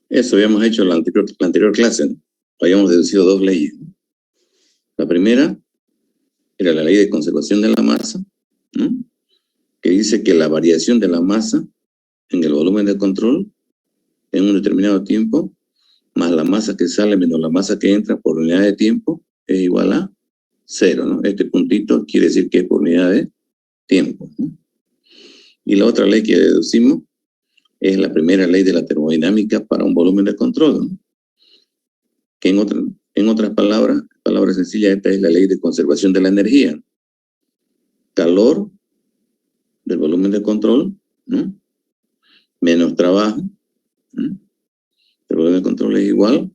Eso habíamos hecho en la anterior clase, ¿no? Habíamos deducido dos leyes, ¿no? La primera era la ley de conservación de la masa, ¿no? Que dice que la variación de la masa en el volumen de control en un determinado tiempo, más la masa que sale menos la masa que entra por unidad de tiempo, es igual a cero, ¿no? Este puntito quiere decir que es por unidad de tiempo, ¿no? Y la otra ley que deducimos es la primera ley de la termodinámica para un volumen de control, ¿no? Que en otras palabras sencillas, esta es la ley de conservación de la energía. Calor del volumen de control, ¿no? Menos trabajo, ¿no? El volumen de control es igual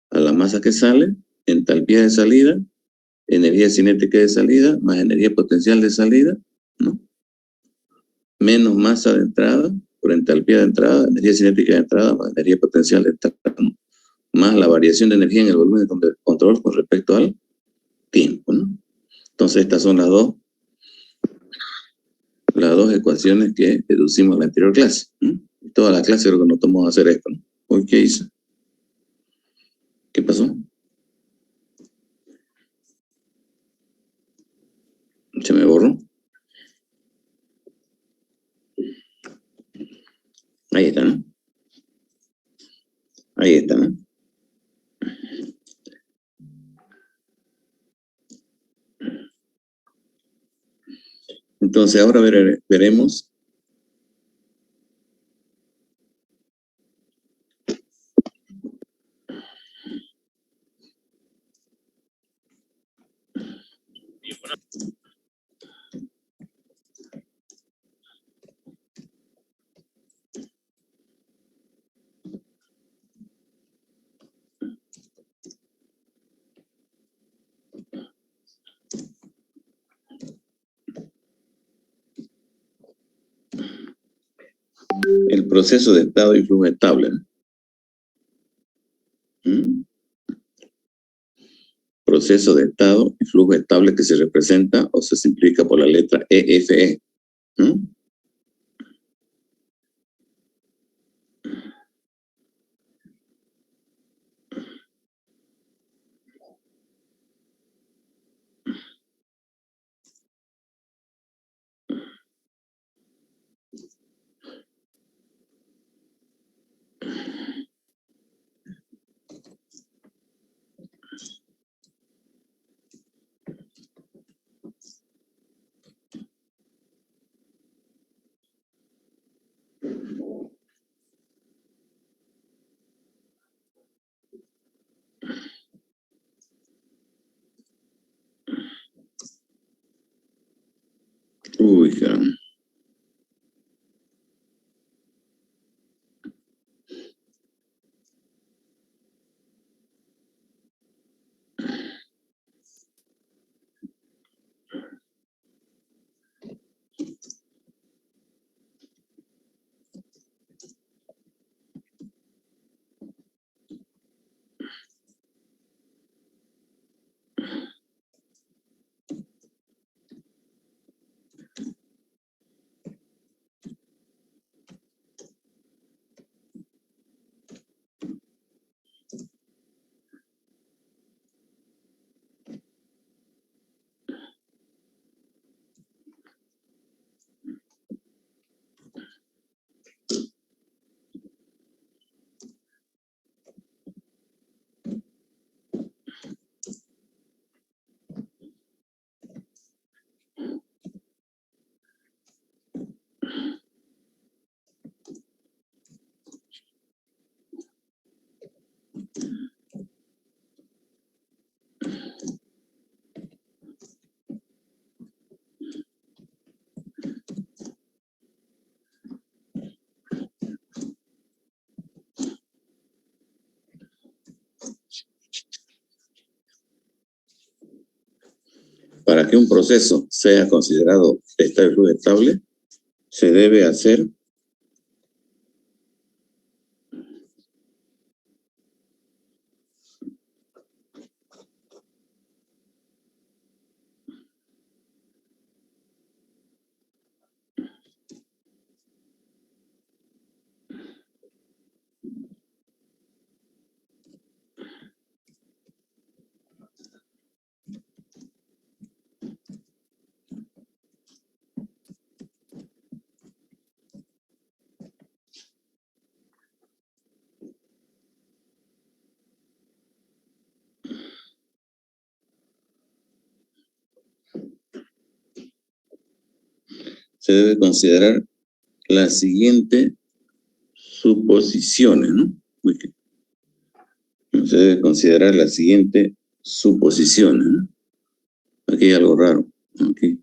a la masa que sale, entalpía de salida, energía cinética de salida, más energía potencial de salida, ¿no? Menos masa de entrada, por entalpía de entrada, energía cinética de entrada, más energía potencial de entrada, ¿no? Más la variación de energía en el volumen de control con respecto al tiempo, ¿no? Entonces estas son las dos ecuaciones que deducimos en la anterior clase, ¿no? Toda la clase creo que nos tomamos a hacer esto, ¿no? ¿Hoy qué hice? ¿Qué pasó? Se me borró. Ahí está, ¿no? Ahí está, ¿no? Entonces ahora veremos el proceso de estado y flujo estable, ¿no? ¿Mm? Proceso de estado y flujo estable que se representa o se simplifica por la letra EFE. ¿Mm? Uy, caramba. Para que un proceso sea considerado estable y flujo estable, se debe hacer se debe considerar las siguientes suposiciones, ¿no? Se debe considerar las siguientes suposiciones, ¿no? Aquí hay algo raro. Aquí.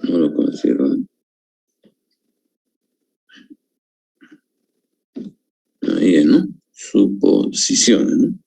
No lo considero, ¿no? Ahí, ¿no? Suposiciones, ¿no?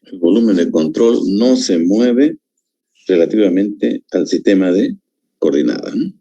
El volumen de control no se mueve relativamente al sistema de coordenadas, ¿no?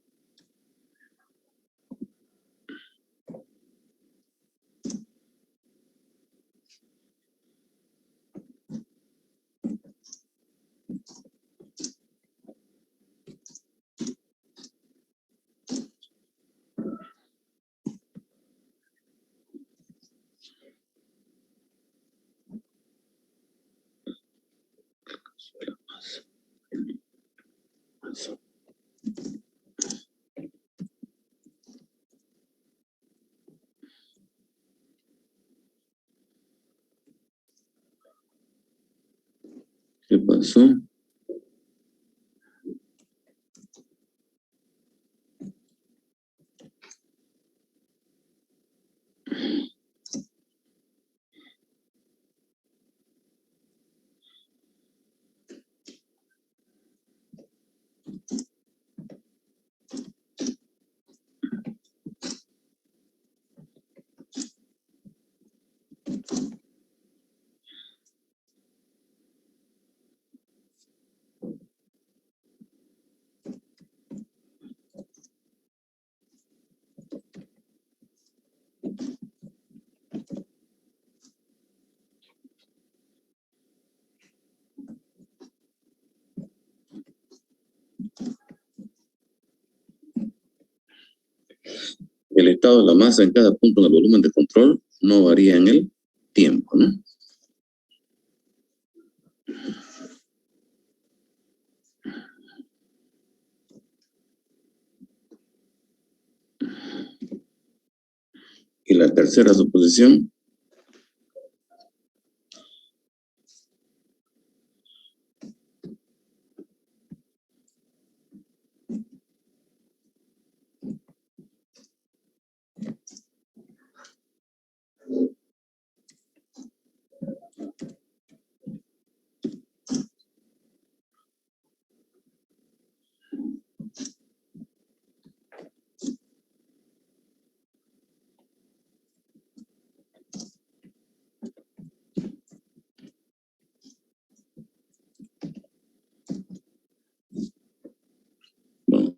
¿Qué pasó? El estado de la masa en cada punto en el volumen de control no varía en el tiempo, ¿no? Y la tercera suposición, bueno,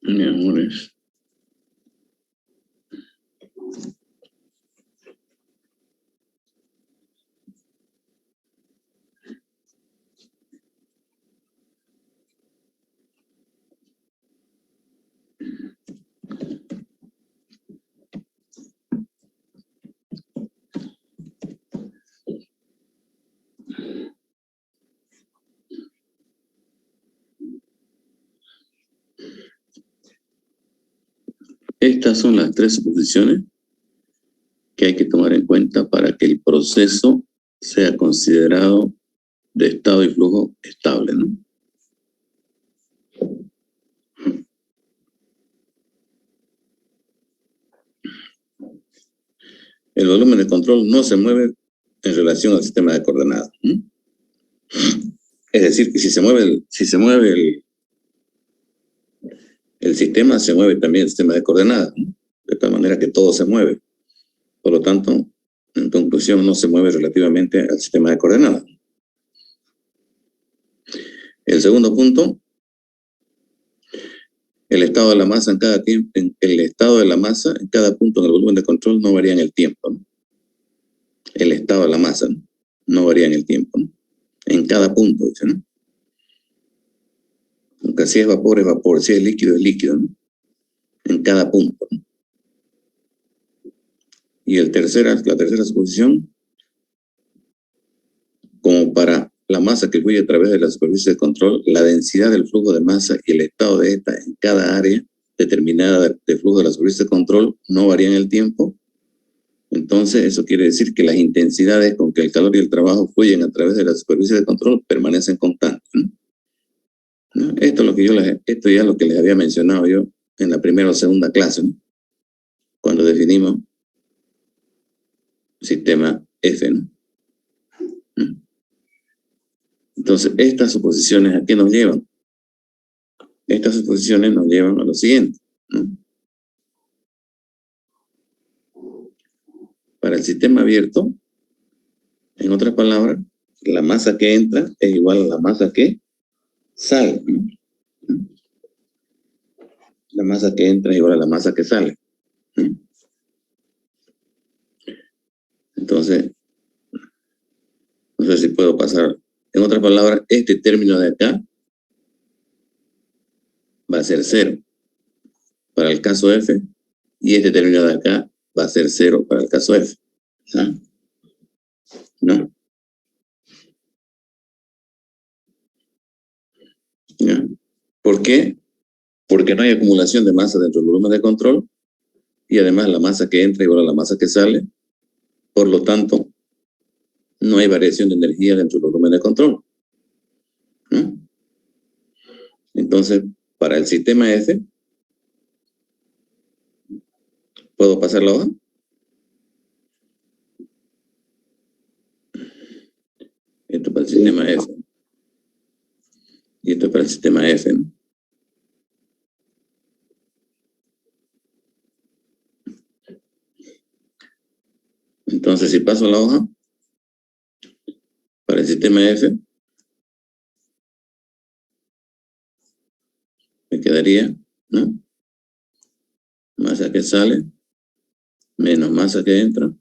Mi amores. Estas son las tres suposiciones que hay que tomar en cuenta para que el proceso sea considerado de estado y flujo estable, ¿no? El volumen de control no se mueve en relación al sistema de coordenadas. Es decir, que si se mueve el sistema, se mueve también el sistema de coordenadas, ¿no? De tal manera que todo se mueve. Por lo tanto, en conclusión, no se mueve relativamente al sistema de coordenadas. El segundo punto, el estado de la masa en cada tiempo, el estado de la masa en cada punto en el volumen de control no varía en el tiempo, ¿no? El estado de la masa, ¿no? No varía en el tiempo, ¿no? En cada punto, dice, ¿no? Aunque si es vapor, si es líquido, ¿no? En cada punto, ¿no? Y la tercera suposición, como para la masa que fluye a través de la superficie de control, la densidad del flujo de masa y el estado de esta en cada área determinada de flujo de la superficie de control no varían en el tiempo. Entonces, eso quiere decir que las intensidades con que el calor y el trabajo fluyen a través de la superficie de control permanecen constantes, ¿no? Esto ya es lo que les había mencionado yo en la primera o segunda clase, ¿no? Cuando definimos sistema F, ¿no? Entonces, estas suposiciones, ¿a qué nos llevan? Estas suposiciones nos llevan a lo siguiente, ¿no? Para el sistema abierto, en otras palabras, la masa que entra es igual a la masa que sale, ¿no? La masa que entra es igual a la masa que sale, ¿no? Entonces, no sé si puedo pasar. En otras palabras, este término de acá va a ser 0 para el caso F y este término de acá va a ser 0 para el caso F. ¿No? ¿No? ¿No? ¿Por qué? Porque no hay acumulación de masa dentro del volumen de control y además la masa que entra igual a la masa que sale. Por lo tanto, no hay variación de energía dentro del volumen de control, ¿no? Entonces, para el sistema F, ¿puedo pasar la hoja? Esto para el sistema F. Y esto para el sistema F, ¿no? Entonces, si paso la hoja, para el sistema F, me quedaría, ¿no? Masa que sale menos masa que entra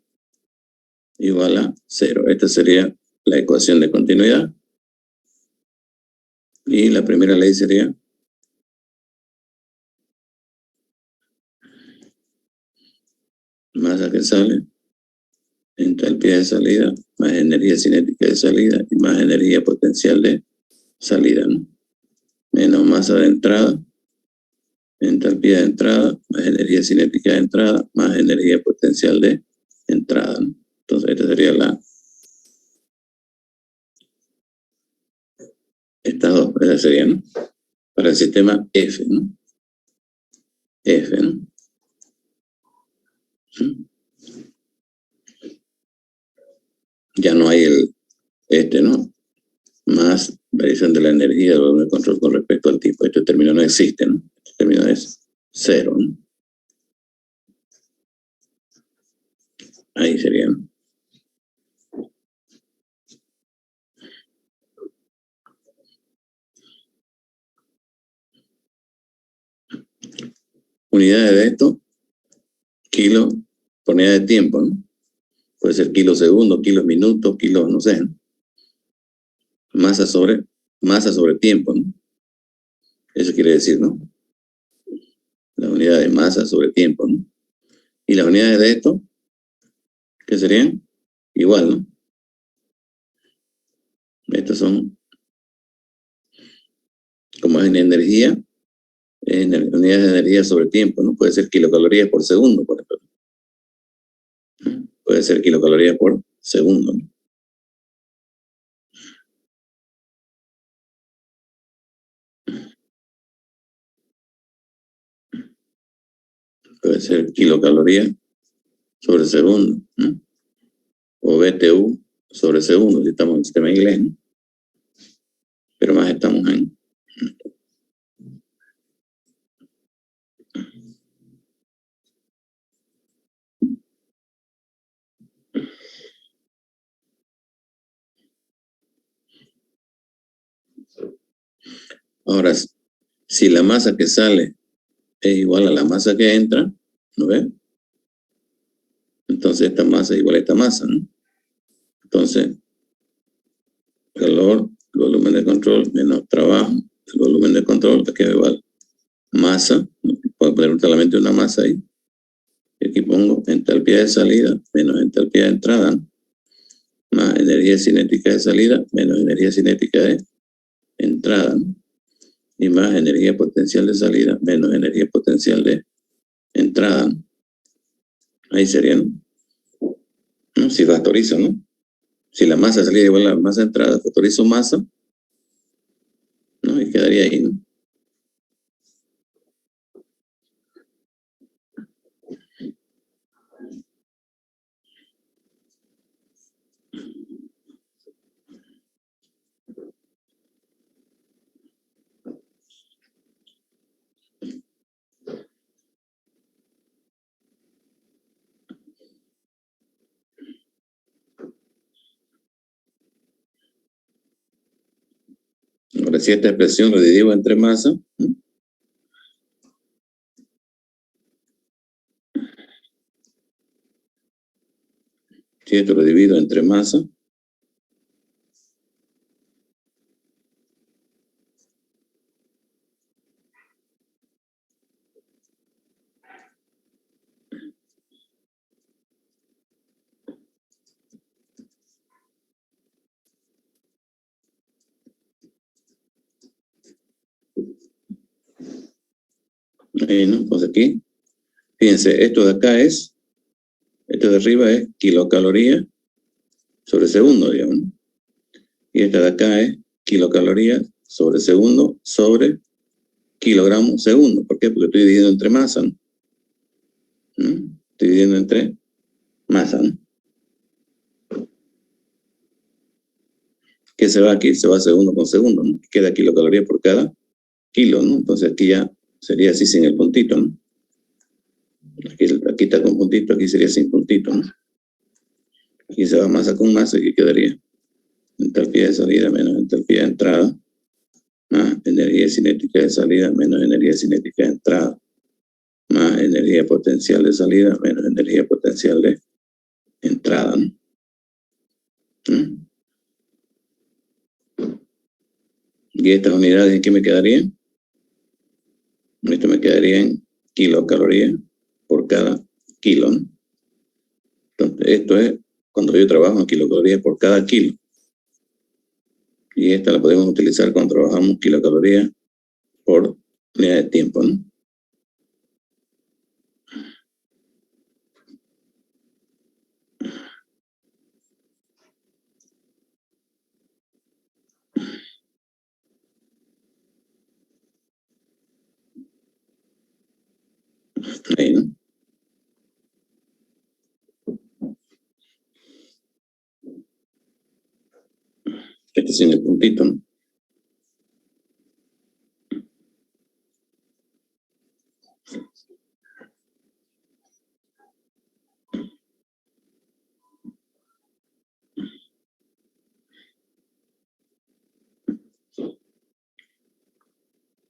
igual a 0. Esta sería la ecuación de continuidad. Y la primera ley sería masa que sale, entalpía de salida, más energía cinética de salida y más energía potencial de salida, ¿no? Menos masa de entrada, entalpía de entrada, más energía cinética de entrada, más energía potencial de entrada, ¿no? Entonces, esta sería estas dos, esa sería, ¿no? Para el sistema F, ¿no? F, ¿no? Ya no hay ¿no? Más variación de la energía del volumen de control con respecto al tipo. Este término no existe, ¿no? Este término es cero, ¿no? Ahí sería, ¿no? Unidades de esto, kilo por unidad de tiempo, ¿no? Puede ser kilos segundo, kilos minutos, kilos, no sé, ¿no? Masa sobre tiempo, ¿no? Eso quiere decir, ¿no? La unidad de masa sobre tiempo, ¿no? Y las unidades de esto, ¿qué serían? Igual, ¿no? Estas son, como es en energía, en unidades de energía sobre tiempo, ¿no? Puede ser kilocalorías por segundo, por ejemplo. Puede ser kilocalorías por segundo, ¿no? Puede ser kilocalorías sobre segundo, ¿no? O BTU sobre segundo, si estamos en el sistema inglés, ¿no? Pero más estamos en... Ahora, si la masa que sale es igual a la masa que entra, ¿no ves? Entonces esta masa es igual a esta masa, ¿no? Entonces, calor, volumen de control, menos trabajo, el volumen de control, aquí es igual masa, puedo poner solamente una masa ahí, y aquí pongo entalpía de salida, menos entalpía de entrada, ¿no? Más energía cinética de salida, menos energía cinética de entrada, ¿no? Y más energía potencial de salida, menos energía potencial de entrada, ¿no? Ahí serían, ¿no? Si factorizo, ¿no? Si la masa de salida igual a la masa de entrada, factorizo masa, ¿no? Y quedaría ahí, ¿no? Ahora, si esta expresión lo divido entre masa, ¿no? Si esto lo divido entre masa, ahí, ¿no? Pues aquí, fíjense, esto de acá esto de arriba es kilocaloría sobre segundo, digamos, ¿no? Y esta de acá es kilocaloría sobre segundo sobre kilogramo segundo. ¿Por qué? Porque estoy dividiendo entre masa, ¿no? Estoy dividiendo entre masa, ¿no? ¿Qué se va aquí? Se va segundo con segundo, ¿no? Queda kilocaloría por cada kilo, ¿no? Entonces aquí ya sería así sin el puntito, ¿no? Aquí está con puntito, aquí sería sin puntito, ¿no? Aquí se va masa con masa, aquí quedaría entalpía de salida menos entalpía de entrada, más energía cinética de salida menos energía cinética de entrada, más energía potencial de salida menos energía potencial de entrada, ¿no? ¿Y estas unidades en qué me quedarían? Esto me quedaría en kilocalorías por cada kilo, ¿no? Entonces, esto es cuando yo trabajo en kilocalorías por cada kilo. Y esta la podemos utilizar cuando trabajamos kilocalorías por unidad de tiempo, ¿no? Ahí, ¿no? Este sin el puntito, ¿no?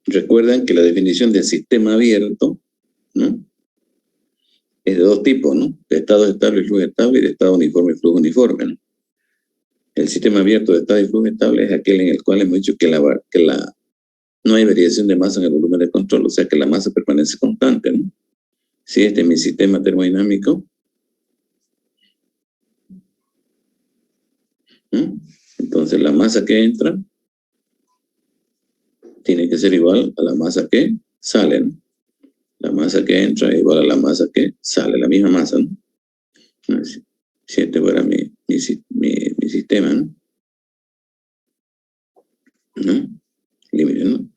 Recuerden que la definición de sistema abierto, ¿no?, es de dos tipos, ¿no? De estado estable y flujo estable, y de estado uniforme y flujo uniforme, ¿no? El sistema abierto de estado y flujo estable es aquel en el cual hemos dicho que no hay variación de masa en el volumen de control, o sea que la masa permanece constante, ¿no? Si este es mi sistema termodinámico, ¿no?, entonces la masa que entra tiene que ser igual a la masa que sale, ¿no? La masa que entra es igual a la masa que sale, la misma masa, ¿no? Si este fuera mi sistema, ¿no? ¿No? Límite, ¿no?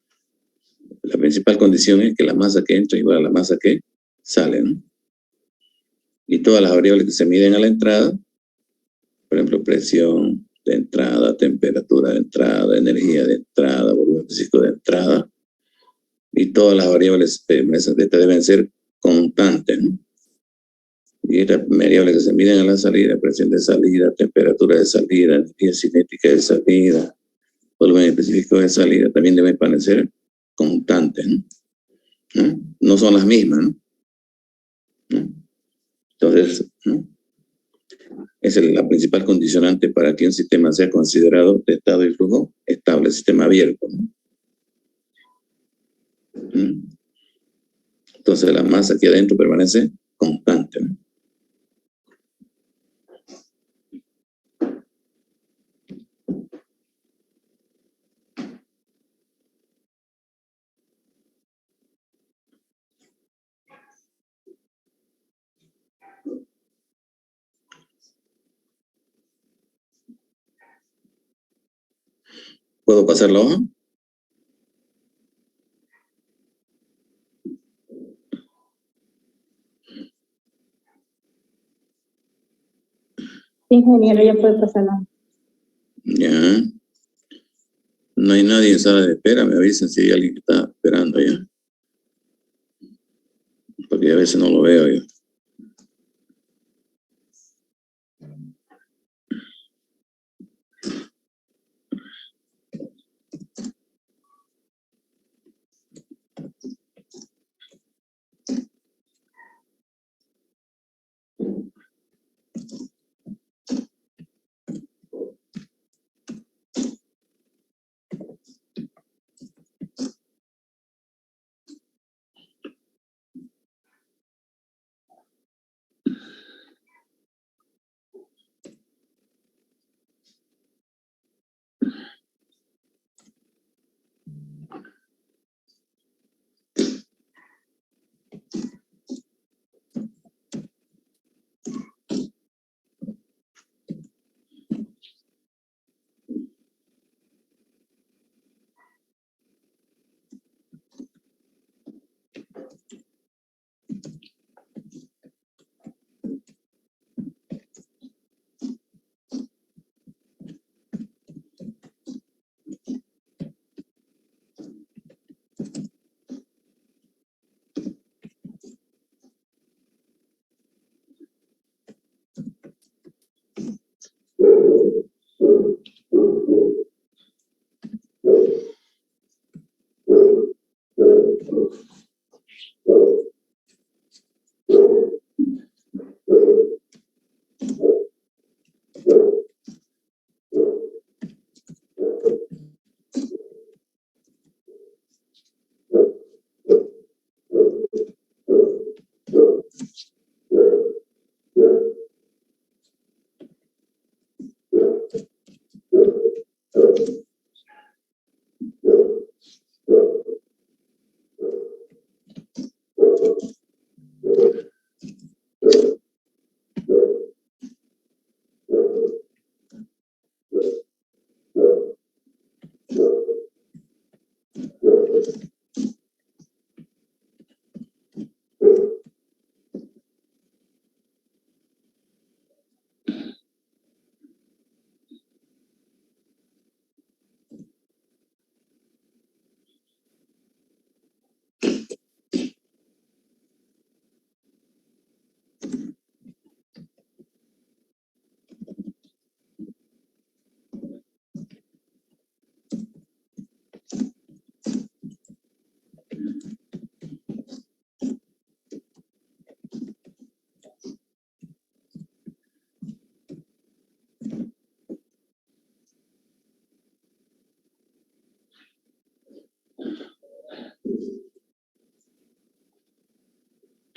La principal condición es que la masa que entra es igual a la masa que sale, ¿no? Y todas las variables que se miden a la entrada, por ejemplo, presión de entrada, temperatura de entrada, energía de entrada, volumen físico de entrada, y todas las variables deben ser constantes, ¿no? Y las variables que se miden a la salida, presión de salida, temperatura de salida, energía cinética de salida, volumen específico de salida, también deben permanecer constantes, ¿no? ¿No? No son las mismas, ¿no? ¿No? Entonces, ¿no?, esa es la principal condicionante para que un sistema sea considerado de estado y flujo estable, sistema abierto, ¿no? ¿No? Entonces la masa aquí adentro permanece constante, ¿no? ¿Puedo pasar la hoja? Sí, ingeniero, ya puede pasar la hoja. Ya. No hay nadie en sala de espera, me avisan si hay alguien que está esperando ya. Porque a veces no lo veo yo.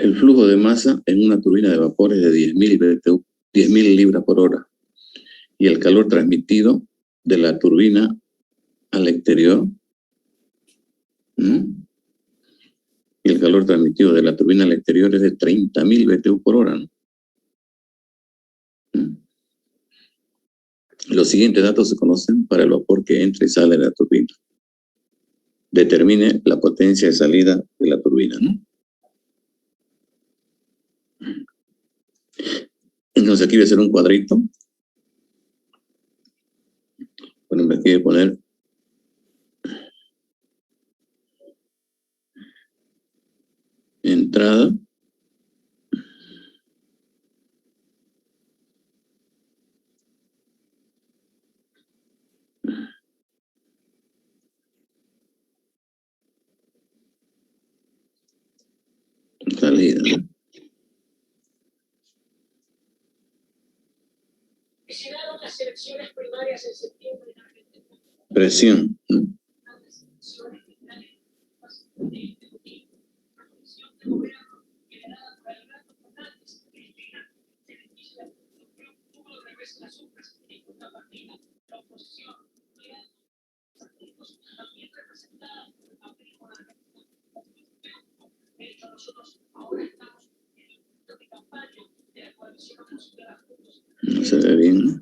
el flujo de masa en una turbina de vapor es de 10.000 libras por hora. Y el calor transmitido de la turbina al exterior, ¿no? Y el calor transmitido de la turbina al exterior es de 30.000 BTU por hora, ¿no? Los siguientes datos se conocen para el vapor que entra y sale de la turbina. Determine la potencia de salida de la turbina, ¿no? Entonces aquí voy a hacer un cuadrito. Por ejemplo, aquí voy a poner entrada, salida, ¿no? Presión, ¿no? No se ve bien, ¿no?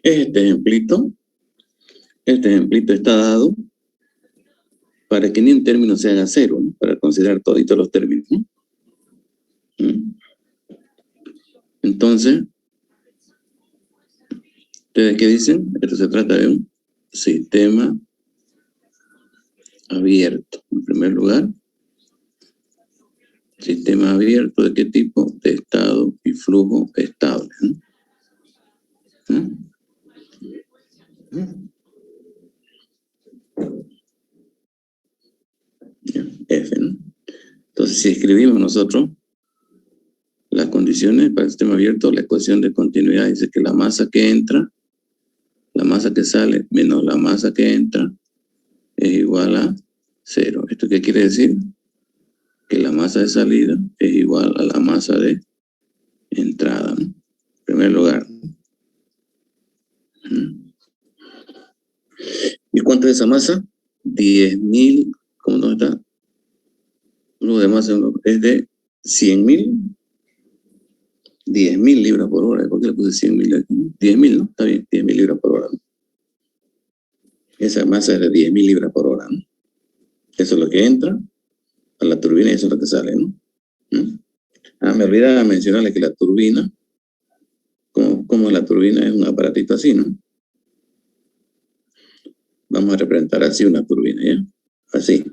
Este ejemplito está dado para que ni un término se haga cero, ¿no? Para considerar toditos los términos, ¿no? Entonces, ¿ustedes qué dicen? Esto se trata de un sistema abierto. En primer lugar, sistema abierto, ¿de qué tipo? De estado y flujo estable, ¿no? F, ¿no? Entonces, si escribimos nosotros las condiciones para el sistema abierto, la ecuación de continuidad dice que la masa que entra, la masa que sale, menos la masa que entra, es igual a 0. ¿Esto qué quiere decir? Que la masa de salida es igual a la masa de entrada, ¿no? En primer lugar. ¿Y cuánto es esa masa? 10.000, ¿cómo no está? Uno de masa es de 100.000. 10.000 libras por hora. ¿Por qué le puse 100.000 aquí? 10.000, ¿no? Está bien, 10.000 libras por hora, ¿no? Esa masa es de 10.000 libras por hora, ¿no? Eso es lo que entra a la turbina y eso es lo que sale, ¿no? Me olvidaba mencionarle que la turbina, como la turbina es un aparatito así, ¿no? Vamos a representar así una turbina, ¿ya? Así.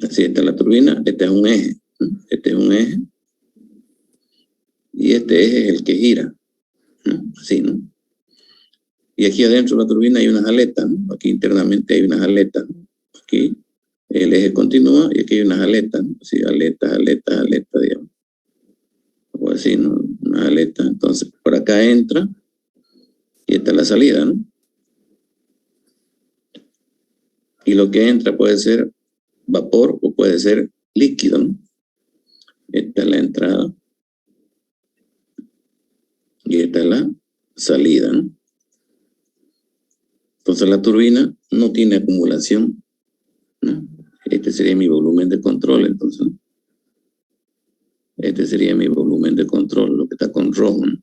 Así está la turbina, este es un eje, ¿no? Este es un eje. Y este eje es el que gira, ¿no? Así, ¿no? Y aquí adentro de la turbina hay unas aletas, ¿no? Aquí internamente hay unas aletas, ¿no? Aquí el eje continúa y aquí hay unas aletas, ¿no? Así, aletas, digamos. O así, ¿no? Una aleta. Entonces, por acá entra y esta es la salida, ¿no? Y lo que entra puede ser vapor o puede ser líquido, ¿no? Esta es la entrada y esta es la salida, ¿no? Entonces la turbina no tiene acumulación, ¿no? Este sería mi volumen de control, entonces, ¿no? Este sería mi volumen de control, lo que está con rojo, ¿no?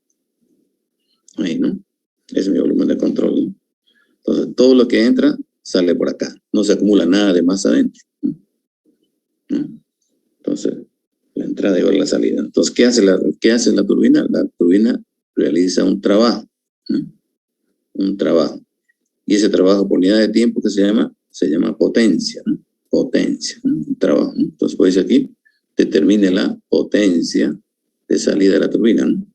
Ahí, ¿no? Ese es mi volumen de control, ¿no? Entonces todo lo que entra sale por acá, no se acumula nada de más adentro, ¿no? Entonces, la entrada igual a la salida. Entonces, ¿qué hace la turbina? La turbina realiza un trabajo, ¿no? Un trabajo. Y ese trabajo por unidad de tiempo que se llama potencia, ¿no? Potencia, ¿no? Un trabajo, ¿no? Entonces, pues aquí, determine la potencia de salida de la turbina, ¿no?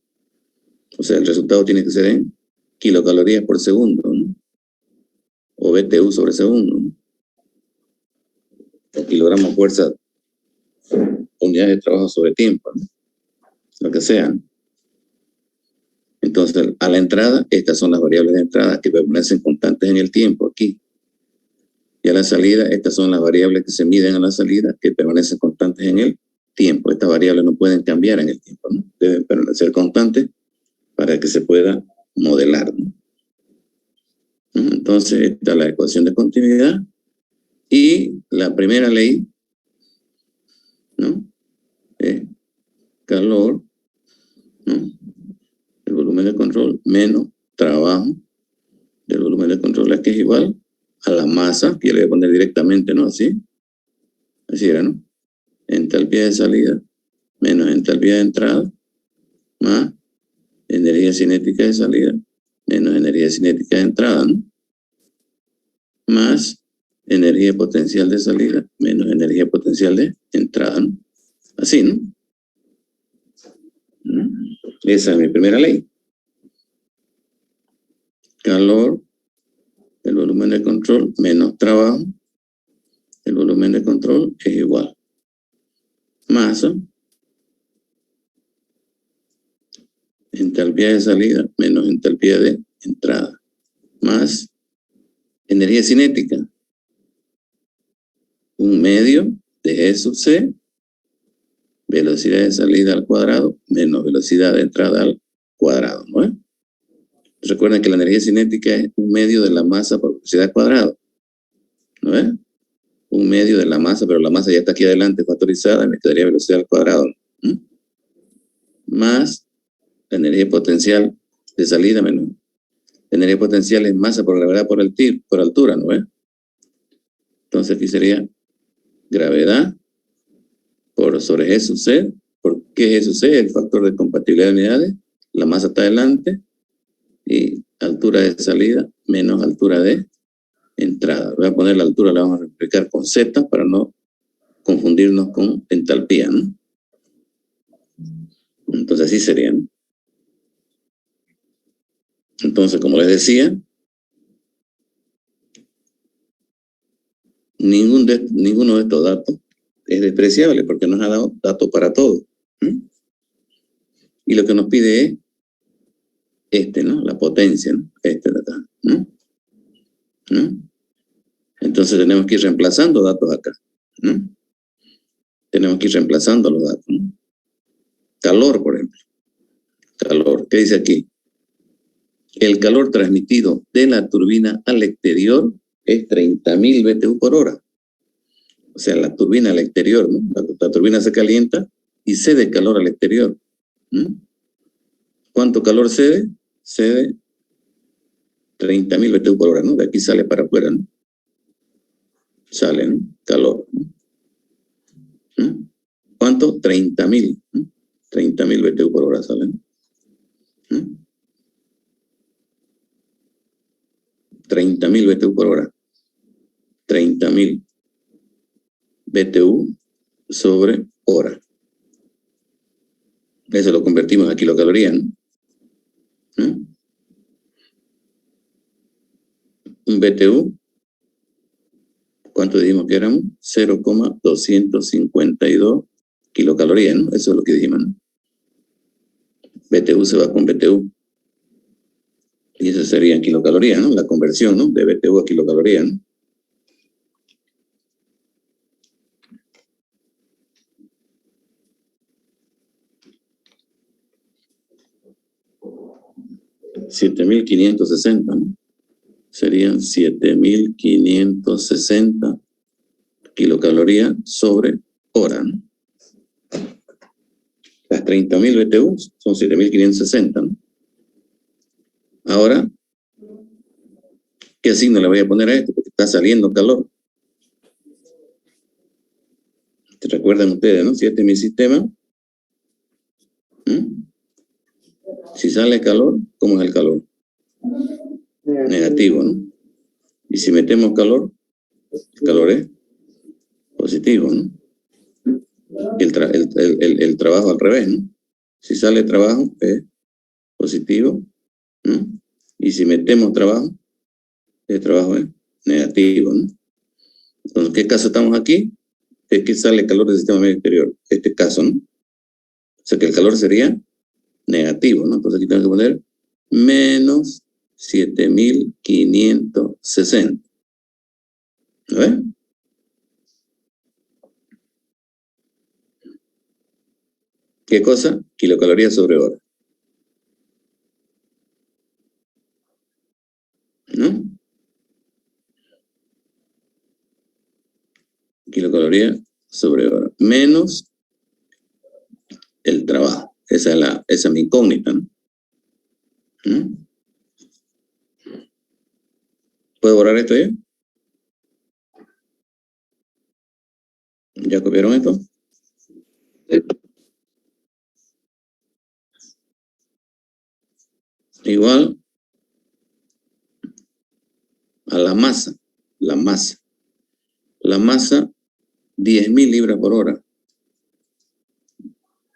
O sea, el resultado tiene que ser en kilocalorías por segundo, ¿no? O BTU sobre segundo, ¿no? O kilogramos fuerza, unidades de trabajo sobre tiempo, ¿no? Lo que sea, ¿no? Entonces, a la entrada, estas son las variables de entrada que permanecen constantes en el tiempo aquí. Y a la salida, estas son las variables que se miden a la salida que permanecen constantes en el tiempo. Estas variables no pueden cambiar en el tiempo, ¿no? Deben permanecer constantes para que se pueda modelar, ¿no? Entonces, esta es la ecuación de continuidad. Y la primera ley, ¿no? Es calor, ¿no? El volumen de control menos trabajo del volumen de control, aquí es igual a la masa, que yo le voy a poner directamente, ¿no? Así era, ¿no? Entalpía de salida menos entalpía de entrada más energía cinética de salida menos energía cinética de entrada, ¿no? Más energía potencial de salida menos energía potencial de entrada, ¿no? Así, ¿no? Esa es mi primera ley. Calor, el volumen de control menos trabajo, el volumen de control es igual. Masa, entalpía de salida menos entalpía de entrada, más energía cinética, un medio de E sub C, velocidad de salida al cuadrado menos velocidad de entrada al cuadrado, ¿no es? Recuerden que la energía cinética es un medio de la masa por velocidad al cuadrado, ¿no es? Un medio de la masa, pero la masa ya está aquí adelante factorizada y me quedaría velocidad al cuadrado, ¿no? Más la energía potencial de salida menos. La energía potencial es masa por gravedad por altura, ¿no es? Entonces aquí sería gravedad por sobre G sub C. ¿Por qué G sub C? El factor de compatibilidad de unidades. La masa está adelante y altura de salida menos altura de entrada. Voy a poner la altura, la vamos a explicar con Z para no confundirnos con entalpía, ¿no? Entonces así serían. Entonces, como les decía, ninguno de estos datos es despreciable porque nos ha dado datos para todo. Y lo que nos pide es ¿no? La potencia, ¿no? De acá, ¿no? Entonces tenemos que ir reemplazando datos acá, ¿no? Tenemos que ir reemplazando los datos, ¿no? Calor, por ejemplo. Calor. ¿Qué dice aquí? El calor transmitido de la turbina al exterior es 30.000 BTU por hora. O sea, la turbina al exterior, ¿no? La turbina se calienta y cede calor al exterior, ¿no? ¿Cuánto calor cede? Cede 30.000 BTU por hora, ¿no? De aquí sale para afuera, ¿no? Sale, ¿no? Calor, ¿no? ¿Cuánto? 30.000, ¿no? 30.000 BTU por hora sale, ¿no? 30.000 BTU por hora. 30.000 BTU sobre hora. Eso lo convertimos a kilocalorías, ¿no? ¿Mm? Un BTU, ¿cuánto dijimos que éramos? 0,252 kilocalorías, ¿no? Eso es lo que dijimos, ¿no? BTU se va con BTU. Y eso sería en kilocalorías, ¿no? La conversión, ¿no? De BTU a kilocalorías, ¿no? $7,560, ¿no? Serían 7,560 kilocalorías sobre hora, ¿no? Las 30,000 BTU son 7,560, ¿no? Ahora, ¿qué signo le voy a poner a esto? Porque está saliendo calor. ¿Se recuerdan ustedes, no? Si este es mi sistema, si sale calor, ¿cómo es el calor? Negativo, ¿no? Y si metemos calor, el calor es positivo, ¿no? El trabajo al revés, ¿no? Si sale trabajo, es positivo, ¿no? Y si metemos trabajo, el trabajo es negativo, ¿no? Entonces, ¿qué caso estamos aquí? Es que sale calor del sistema medio exterior. Este caso, ¿no? O sea que el calor sería negativo, ¿no? Entonces aquí tengo que poner menos 7,560. ¿Lo ven? ¿Qué cosa? Kilocalorías sobre hora. ¿No? Kilocalorías sobre hora. Menos el trabajo. Esa es mi incógnita, ¿no? ¿Mm? ¿Puedo borrar esto ya? ¿Ya copiaron esto? Igual a la masa. La masa. La masa, 10,000 libras por hora.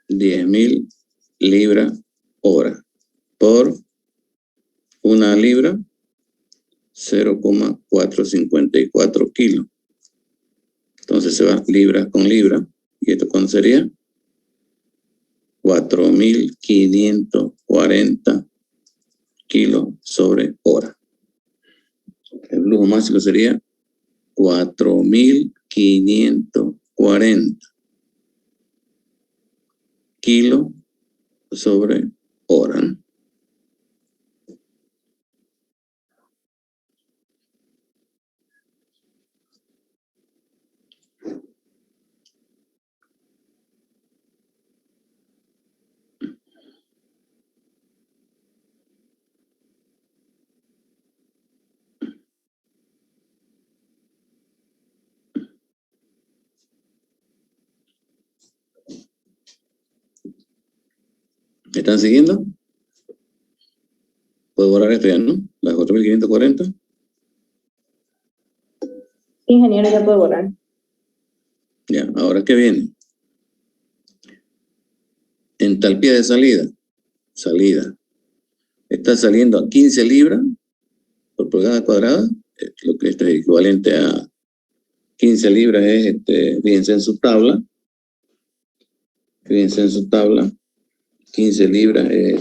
10,000 libras hora. Por una libra, 0,454 kilos. Entonces se va libra con libra. ¿Y esto cuánto sería? 4,540 kilos sobre hora. El flujo máximo sería 4,540 kilos sobre hora, ¿no? ¿Me están siguiendo? Puedo borrar esto ya, ¿no? Las 4,540. Sí, ingeniero, ya puedo borrar. Ya, ahora ¿qué viene? Entalpía de salida. Salida. Está saliendo a 15 libras por pulgada cuadrada. Lo que esto es equivalente a 15 libras es, fíjense en su tabla. Fíjense en su tabla. 15 libras es,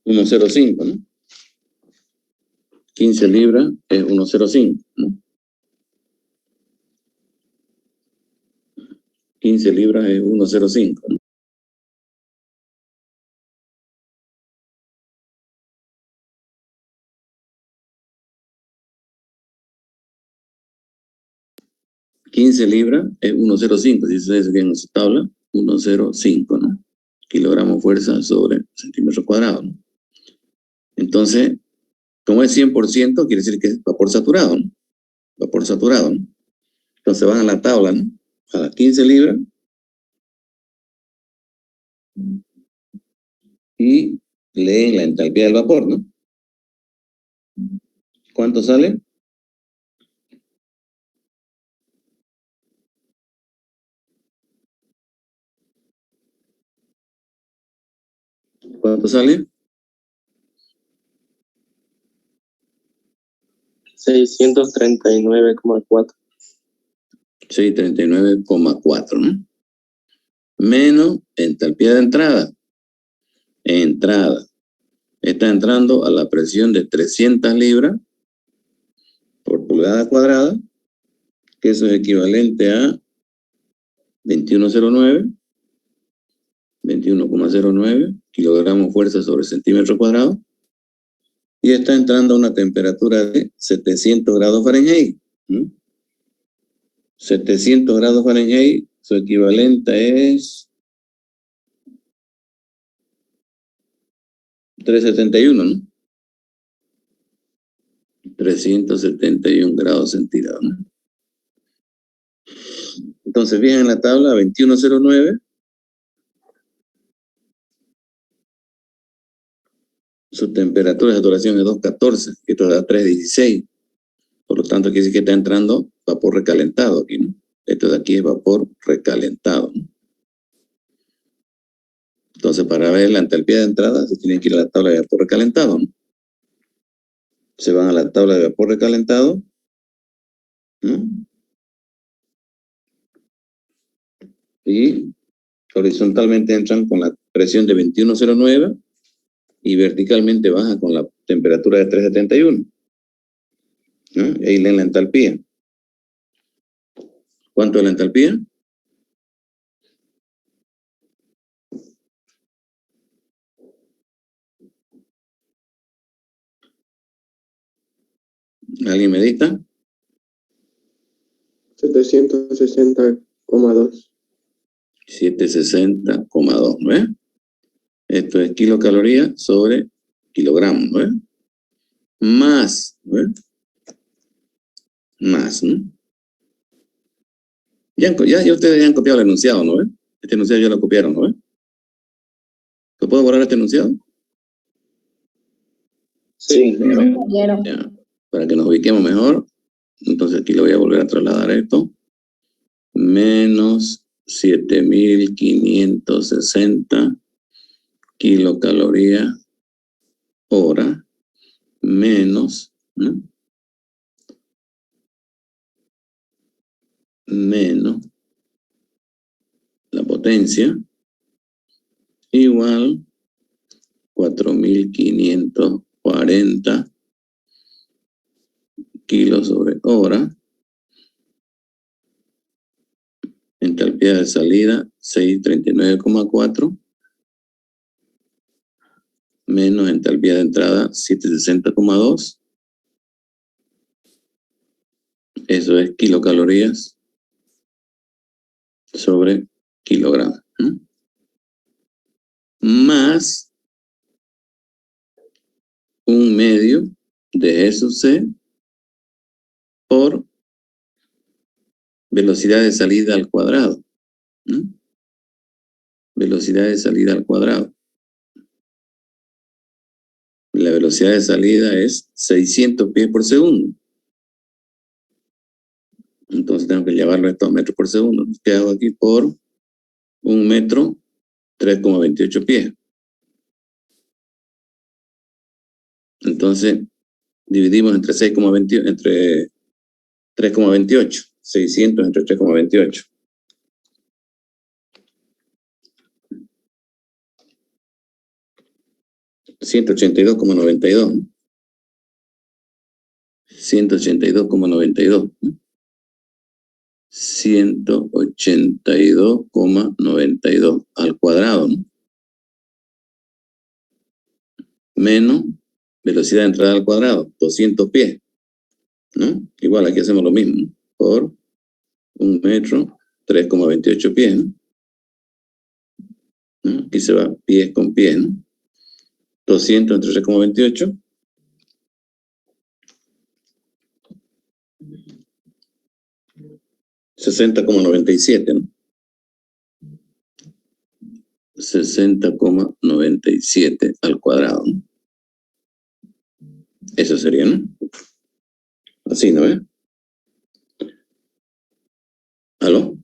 1,05, ¿no? 15 libras es 1,05, ¿no? 15 libras es 1,05, ¿no? $15 es 1,05, si ustedes ven en su tabla, 1,05, ¿no? Kilogramos fuerza sobre centímetro cuadrado, ¿no? Entonces, como es 100%, quiere decir que es vapor saturado, ¿no? Vapor saturado, ¿no? Entonces van a la tabla, ¿no? A las 15 libras, y leen la entalpía del vapor, ¿no? ¿Cuánto sale? ¿Cuánto sale? 639,4. 639,4, ¿no? Menos entalpía de entrada. Entrada. Está entrando a la presión de 300 libras por pulgada cuadrada, que eso es equivalente a 21,09 kilogramos fuerza sobre centímetro cuadrado, y está entrando a una temperatura de 700 grados Fahrenheit. 700 grados Fahrenheit, su equivalente es 371, ¿no? 371 grados centígrados, ¿no? Entonces, bien, en la tabla 2109, su temperatura de saturación es 214, esto da 316. Por lo tanto, quiere decir que está entrando vapor recalentado aquí, ¿no? Esto de aquí es vapor recalentado, ¿no? Entonces, para ver la entalpía de entrada, se tiene que ir a la tabla de vapor recalentado, ¿no? Se van a la tabla de vapor recalentado, ¿no? Y horizontalmente entran con la presión de 2109 y verticalmente baja con la temperatura de 371, ¿no? Y ahí leen la entalpía. ¿Cuánto es la entalpía? ¿Alguien me dicta? 760,2. 760,2, ¿no es? Esto es kilocalorías sobre kilogramos, ¿no es? Más, ¿no es? Más, ¿no? Ya ustedes ya han copiado el enunciado, ¿no es? Este enunciado ya lo copiaron, ¿no es? ¿Se puede borrar este enunciado? Sí. Ya, para que nos ubiquemos mejor, entonces aquí le voy a volver a trasladar esto. Menos 7.560 kilocalorías hora, menos, ¿no? Menos la potencia, igual 4.540 kilos sobre hora. Entalpía de salida 639,4 menos entalpía de entrada 760,2. Eso es kilocalorías sobre kilogramos, ¿no? Más un medio de G sub C por velocidad de salida al cuadrado, ¿no? Velocidad de salida al cuadrado. La velocidad de salida es 600 pies por segundo. Entonces tengo que llevarlo a estos metros por segundo. ¿Qué hago aquí? Por 1 metro, 3,28 pies. Entonces dividimos entre 6,28, entre 3,28. 600 entre 3,28. $182,92. 182,92. 182,92 al cuadrado, ¿no? Menos velocidad de entrada al cuadrado, 200 pies, ¿no? Igual aquí hacemos lo mismo, ¿no? Por 1 metro, 3,28 pies, ¿no? Aquí se va pies con pies, ¿no? 200 entre 3,28. 60,97, ¿no? 60,97 al cuadrado, ¿no? Eso sería, ¿no? Así, ¿no ve? ¿Aló?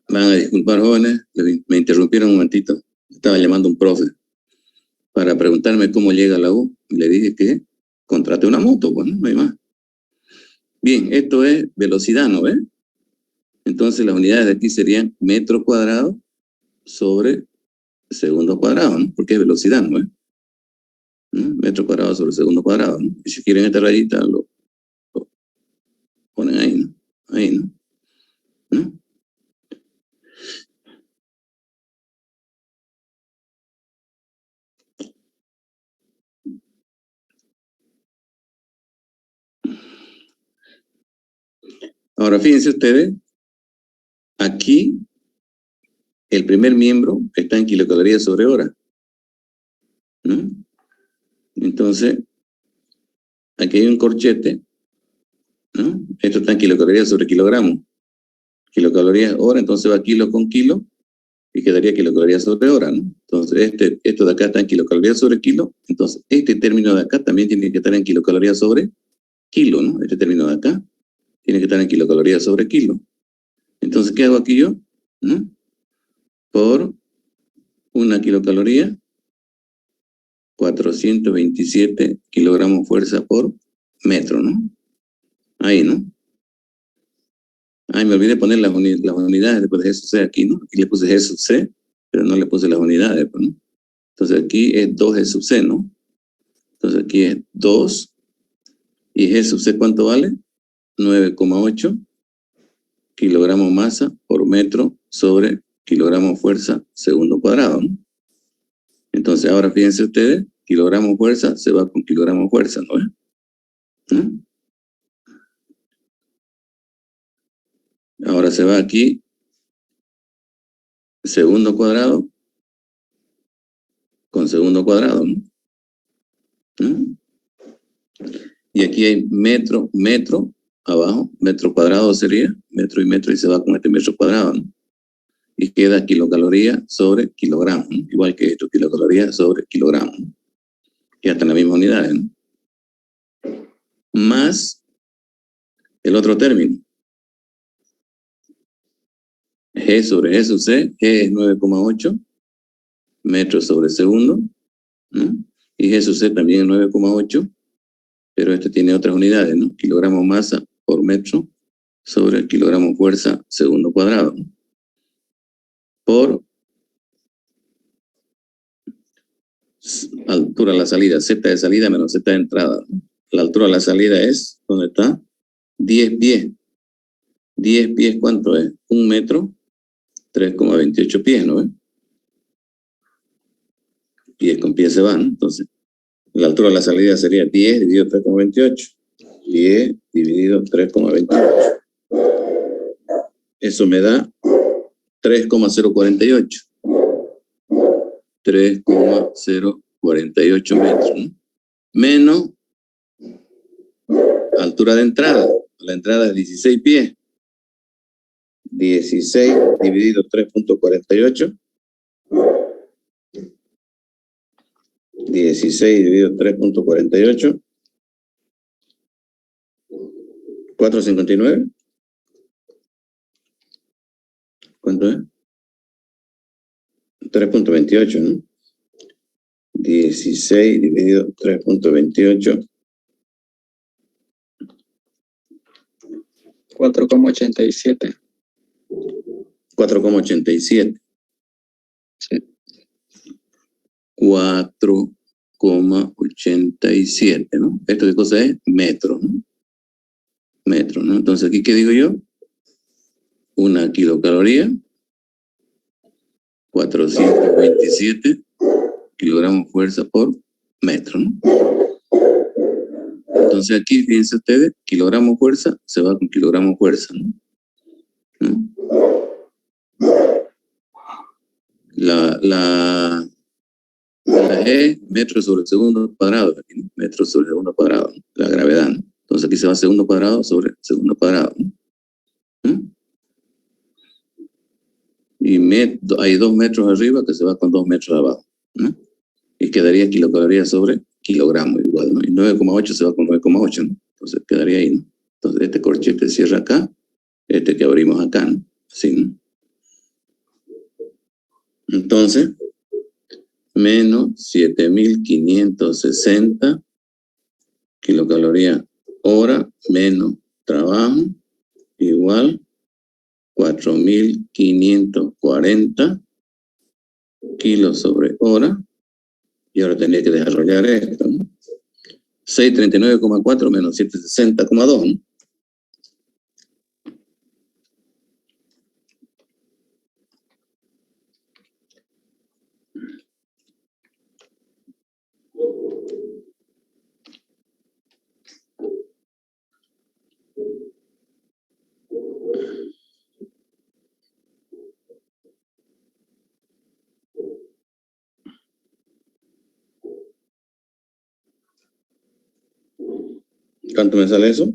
Van a disculpar, jóvenes, me interrumpieron un momentito. Estaba llamando un profe para preguntarme cómo llega a la U. Y le dije que contrate una moto, bueno, no hay más. Bien, esto es velocidad, ¿no ve? Entonces las unidades de aquí serían metro cuadrado sobre segundo cuadrado, ¿no? Porque es velocidad, ¿no ve? ¿No? Metro cuadrado sobre segundo cuadrado, ¿no? Y si quieren esta rayita, lo ponen ahí, ¿no? Ahí, ¿no? ¿No? Ahora, fíjense ustedes, aquí el primer miembro está en kilocalorías sobre hora, ¿no? Entonces, aquí hay un corchete, ¿no? Esto está en kilocalorías sobre kilogramo. Kilocalorías hora, entonces va kilo con kilo y quedaría kilocalorías sobre hora, ¿no? Entonces, esto de acá está en kilocalorías sobre kilo, entonces este término de acá también tiene que estar en kilocalorías sobre kilo, ¿no? Este término de acá tiene que estar en kilocalorías sobre kilo. Entonces, ¿qué hago aquí yo? ¿No? Por una kilocaloría, 427 kilogramos fuerza por metro, ¿no? Ahí, ¿no? Ay, me olvidé poner las unidades después de G sub C aquí, ¿no? Aquí le puse G sub C, pero no le puse las unidades, ¿no? Entonces aquí es 2G sub C, ¿no? Entonces aquí es 2 y G sub C, ¿cuánto vale? 9,8 kilogramos masa por metro sobre kilogramo fuerza segundo cuadrado, ¿no? Entonces ahora fíjense ustedes, kilogramo fuerza se va con kilogramo fuerza, ¿no? ¿No? Ahora se va aquí segundo cuadrado con segundo cuadrado, ¿no? ¿No? Y aquí hay metro, abajo, metro cuadrado sería, metro y se va con este metro cuadrado, ¿no? Y queda kilocaloría sobre kilogramo, ¿no? Igual que esto, kilocaloría sobre kilogramo, ¿no? Y hasta en las mismas unidades, ¿no? Más el otro término, G sobre G sub C, G es 9,8 metros sobre segundo, ¿no? Y G sub C también es 9,8, pero este tiene otras unidades, ¿no? Kilogramo masa por metro sobre el kilogramo fuerza segundo cuadrado, ¿no? Por altura a la salida, Z de salida menos Z de entrada. La altura a la salida es, ¿dónde está? 10 pies. 10 pies, ¿cuánto es? 1 metro, 3,28 pies, ¿no? Pies con pies se van, ¿no? Entonces, la altura a la salida sería 10 dividido 3,28. 10 dividido 3,28. Eso me da 3,048. 3,048 metros, ¿no? Menos altura de entrada. La entrada es 16 pies. 16 dividido 3,48. 16 dividido 3,48. 4,59. ¿Cuánto es? 3,28, ¿no? 16 dividido 3,28. 4,87. 4,87. Sí. 4,87, ¿no? ¿Esto qué cosa es? Metro, ¿no? Metro, ¿no? Entonces, ¿aquí qué digo yo? 1 kilocaloría, 427 kilogramos fuerza por metro, ¿no? Entonces aquí, fíjense ustedes, kilogramo fuerza se va con kilogramo fuerza, ¿no? La E, metro sobre segundo cuadrado, aquí, ¿no? Metro sobre segundo cuadrado, ¿no? La gravedad, ¿no? Entonces aquí se va segundo cuadrado sobre segundo cuadrado, ¿no? Y hay 2 metros arriba que se va con 2 metros abajo, ¿no? Y quedaría kilocaloría sobre kilogramo igual, ¿no? Y 9,8 se va con 9,8, ¿no? Entonces quedaría ahí, ¿no? Entonces este corchete cierra acá, este que abrimos acá, ¿no? Así, ¿no? Entonces, menos 7.560 kilocalorías hora menos trabajo igual 4.540 kilos sobre hora. Y ahora tendría que desarrollar esto, ¿no? 639,4 menos 760,2, ¿no? ¿Cuánto me sale eso?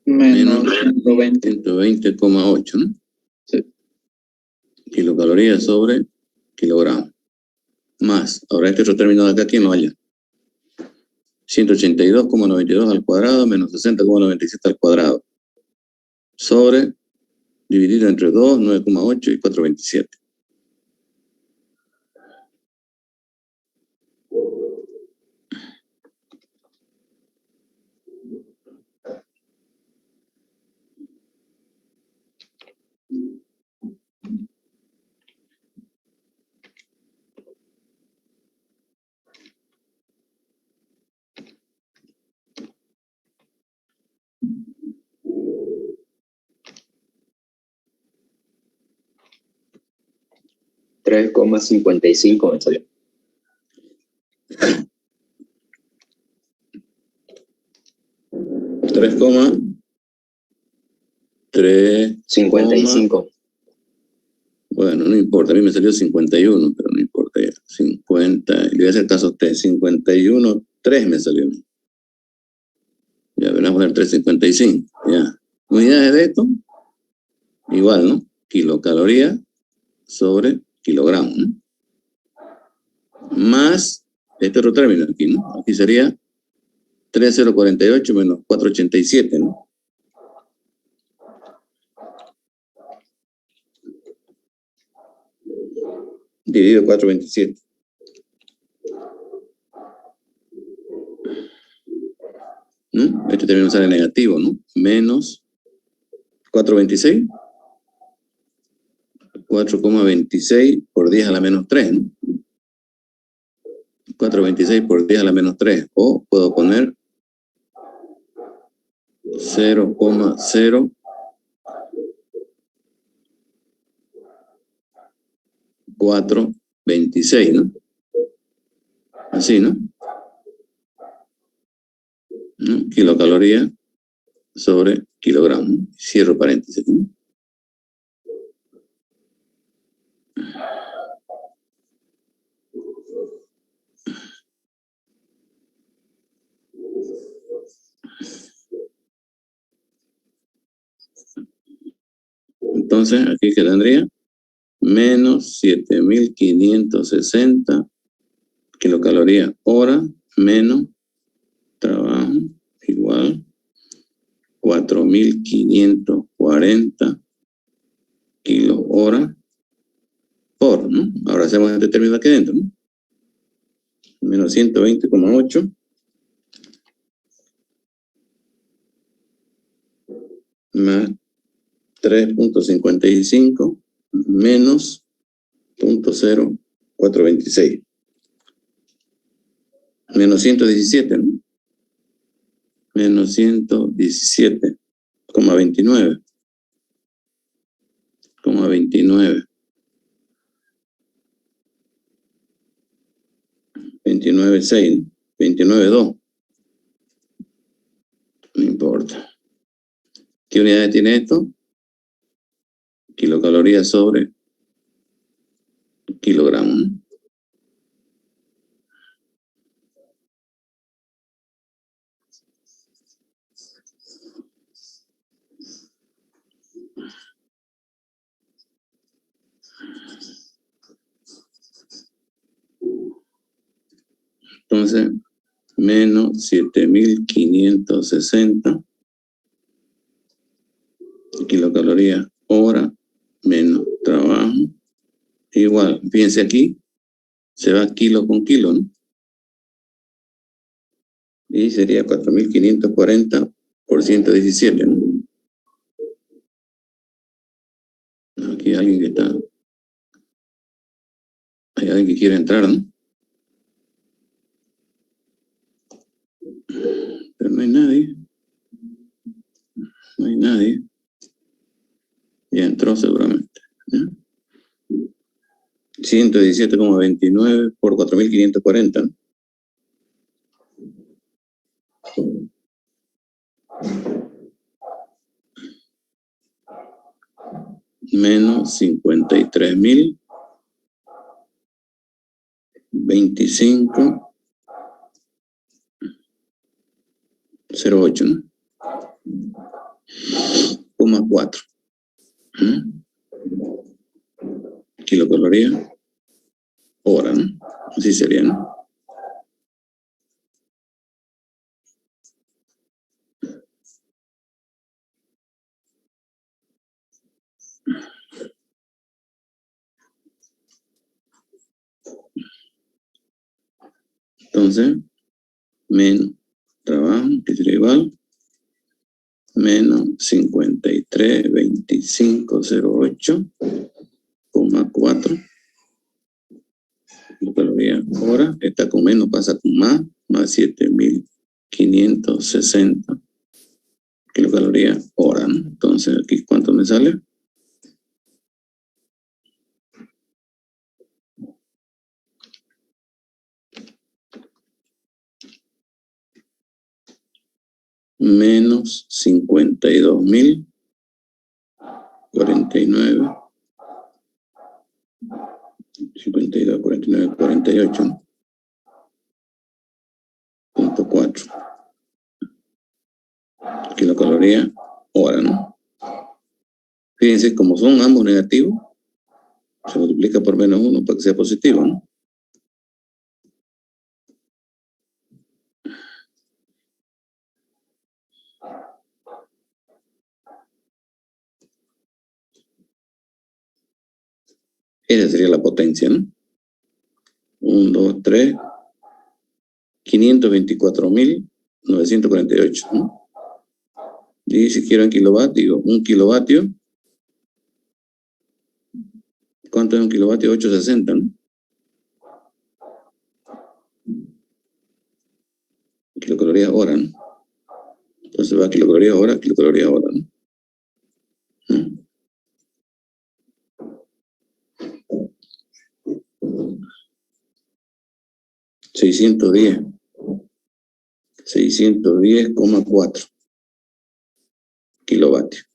Menos 120. 120,8, ¿no? Sí. Kilocalorías sobre kilogramo. Más, ahora este otro término de acá, ¿quién lo haya? 182,92 al cuadrado menos 60,97 al cuadrado. Sobre, dividido entre 2, 9,8 y 4,27. $3,55 me salió. $3,55. Bueno, no importa, a mí me salió 51, pero no importa ya. 50, le voy a hacer caso a usted, 51,3 me salió. Ya, vamos a poner 3,55, ya. Unidades de esto, igual, ¿no? Kilocaloría sobre kilogramo, ¿no? Más este otro término aquí, ¿no? Aquí sería 3,048 menos 4,87, ¿no? Dividido 4,27. ¿No? Este término sale negativo, ¿no? Menos 4,26. 4,26 por 10 a la menos 3, ¿no? 4,26 por 10 a la menos 3. O puedo poner 0,0426, ¿no? Así, ¿no? ¿No? Kilocaloría sobre kilogramo. Cierro paréntesis, ¿no? Entonces, aquí que tendría menos 7.560 kilocalorías hora menos trabajo igual 4.540 kilos hora por, ¿no? Ahora hacemos este término aquí dentro, ¿no? Menos 120,8 más 3.55 menos 0.0426. Menos 117, ¿no? Menos 117,29. 29,6, 29,2. No importa. ¿Qué unidades tiene esto? Kilocalorías sobre kilogramos, ¿no? Entonces, menos 7.560 kilocalorías hora menos trabajo. Igual, fíjense aquí, se va kilo con kilo, ¿no? Y sería 4.540 por 117, ¿no? Aquí hay alguien que está... Hay alguien que quiere entrar, ¿no? Pero no hay nadie. No hay nadie. Ya entró seguramente, ¿ya? 117,29 por 4.540, ¿no? Menos 53.025,08, ¿no? 0,4 kilocaloría hora, ¿no? Así sería, ¿no? Entonces, menos trabajo, que sería igual, menos 53.2508,4 kilocalorías hora. Esta con menos pasa con más 7.560 kilocalorías hora, ¿no? Entonces, aquí, ¿cuánto me sale? Menos 52.049, 52, 49, 48, ¿no? Punto 4 kilocalorías hora, ¿no? Fíjense, como son ambos negativos, se multiplica por menos 1 para que sea positivo, ¿no? Esa sería la potencia, ¿no? 1, 2, 3, 524.948, ¿no? Y si quiero en kilovatios, digo, 1 kilovatio ¿Cuánto es un kilovatio? 860, ¿no? Kilocalorías hora, ¿no? Entonces va kilocalorías hora, ¿no? ¿Mm? 610,4 kilovatios.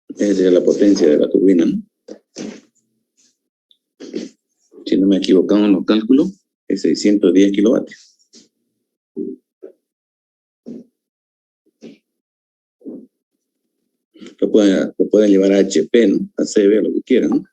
Esa es la potencia de la turbina, ¿no? Si no me he equivocado en los cálculos, es 610 kilovatios. Lo pueden llevar a HP, ¿no? A CB, lo que quieran, ¿no?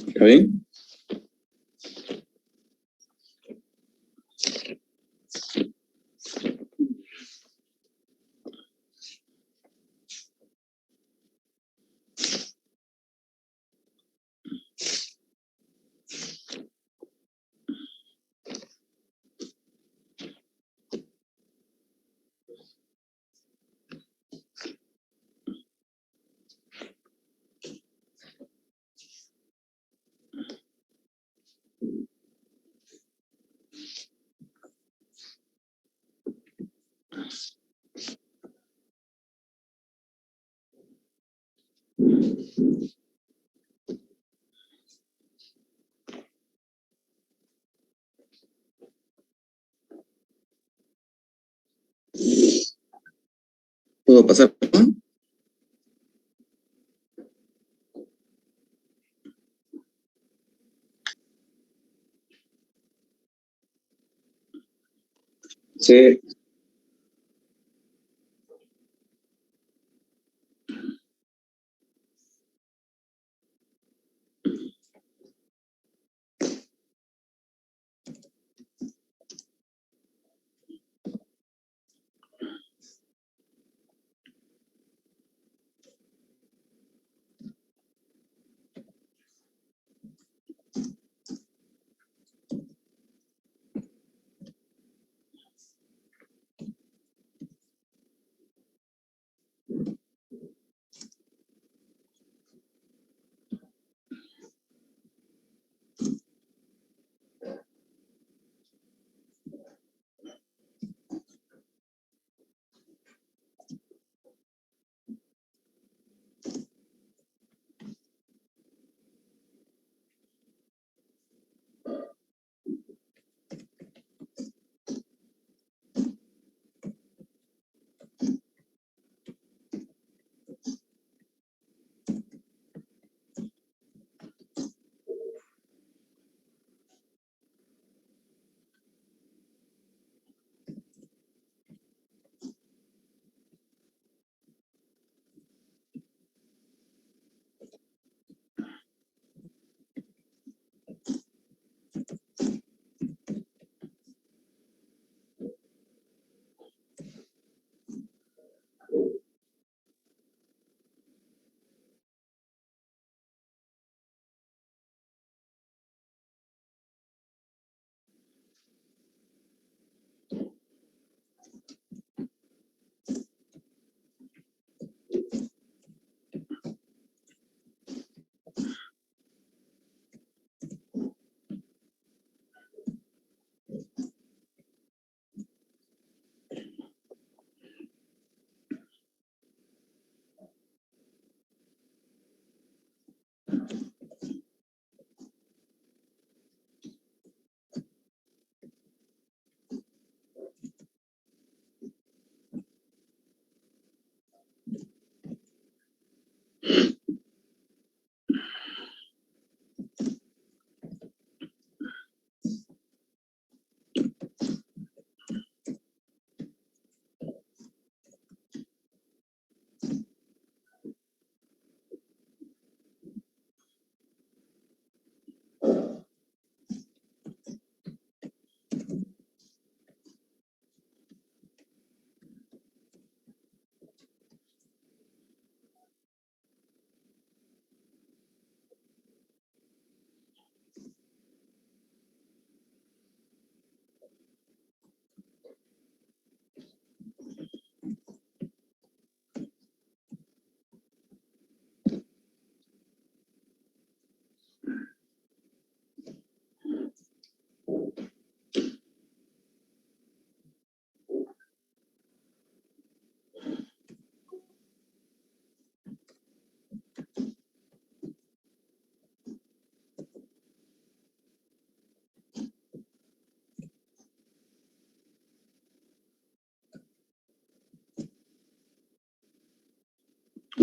¿Está bien? ¿Puedo pasar? Sí.